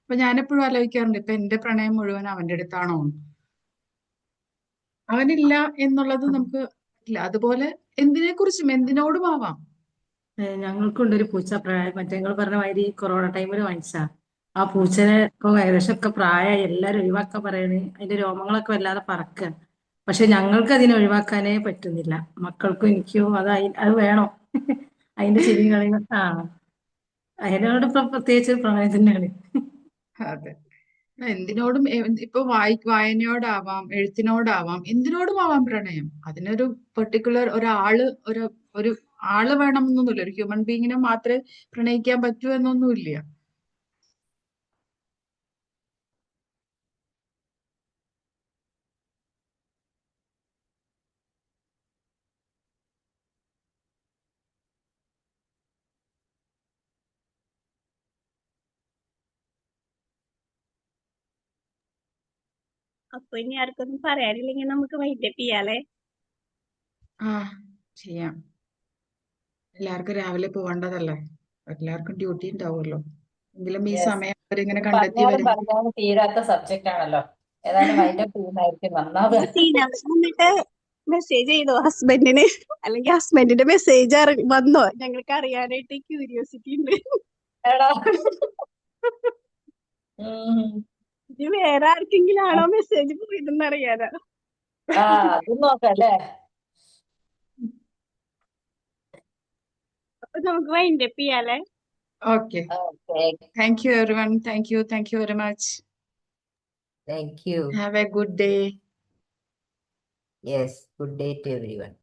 അപ്പൊ ഞാനെപ്പോഴും ആലോചിക്കാറുണ്ട്, ഇപ്പൊ എന്റെ പ്രണയം മുഴുവൻ അവന്റെ അടുത്താണോ എന്ന്. അവനില്ല എന്നുള്ളത് നമുക്ക് ഇല്ല. അതുപോലെ എന്തിനോടും ആവാം.
ഞങ്ങൾക്കുണ്ട് ഒരു പൂച്ച, മറ്റേ നിങ്ങൾ പറഞ്ഞ മാതിരി കൊറോണ ടൈമിൽ വാങ്ങിച്ചാ. ആ പൂച്ചനെ ഇപ്പൊ ഏകദേശം ഒക്കെ പ്രായമായി, എല്ലാരും ഒഴിവാക്കാൻ പറയണ്. അതിന്റെ രോമങ്ങളൊക്കെ വല്ലാതെ പറക്കുക. പക്ഷെ ഞങ്ങൾക്ക് അതിനെ ഒഴിവാക്കാനേ പറ്റുന്നില്ല. മക്കൾക്കും എനിക്കും അത് വേണം. അതിന്റെ ചിരിയും കളിയും അതിനോട് ഇപ്പൊ പ്രത്യേകിച്ച് പ്രണയം തന്നെയാണ്.
അതെ, എന്തിനോടും ഇപ്പൊ വായനയോടാവാം, എഴുത്തിനോടാവാം, എന്തിനോടും ആവാം പ്രണയം. അതിനൊരു പെർട്ടിക്കുലർ ഒരു ആള് വേണമെന്നൊന്നുമില്ല. ഒരു ഹ്യൂമൻ ബീങ്ങിനെ മാത്രമേ പ്രണയിക്കാൻ പറ്റൂ എന്നൊന്നുമില്ല.
അപ്പൊ ഇനി ആർക്കൊന്നും പറയാനില്ലെങ്കിൽ നമുക്ക് വൈൻഡപ്പ് ചെയ്യാലേ.
ചെയ്യാം. എല്ലാവർക്കും രാവിലെ പോവേണ്ടതല്ലേ, എല്ലാവർക്കും ഡ്യൂട്ടി ഉണ്ടാവുമല്ലോ. എങ്കിലും ഈ സമയം അവരിങ്ങനെ കണ്ടെത്തി വരും.
പറഞ്ഞാലും തീരാത്ത സബ്ജക്റ്റ് ആണല്ലോ. ഏതായാലും അതിന്റെ തീരുമായിരിക്കും നന്നാവുക.
എന്നിട്ട് മെസ്സേജ് ചെയ്തോ ഹസ്ബൻഡിന്, അല്ലെങ്കിൽ ഹസ്ബൻഡിന്റെ മെസ്സേജ് വന്നോ? ഞങ്ങൾക്ക് അറിയാനായിട്ട് ക്യൂരിയോസിറ്റി ഉണ്ട്. ഇത് വേറെ ആർക്കെങ്കിലും ആണോ മെസ്സേജ് പോയതെന്ന് അറിയാനാ.
അത് നോക്കല്ലേ.
അപ്പൊ നമുക്ക് wind up ചെയ്യാലേ.
Okay. Thank you, everyone. Thank you very much.
Thank you.
Have a good day.
Yes, good day to everyone.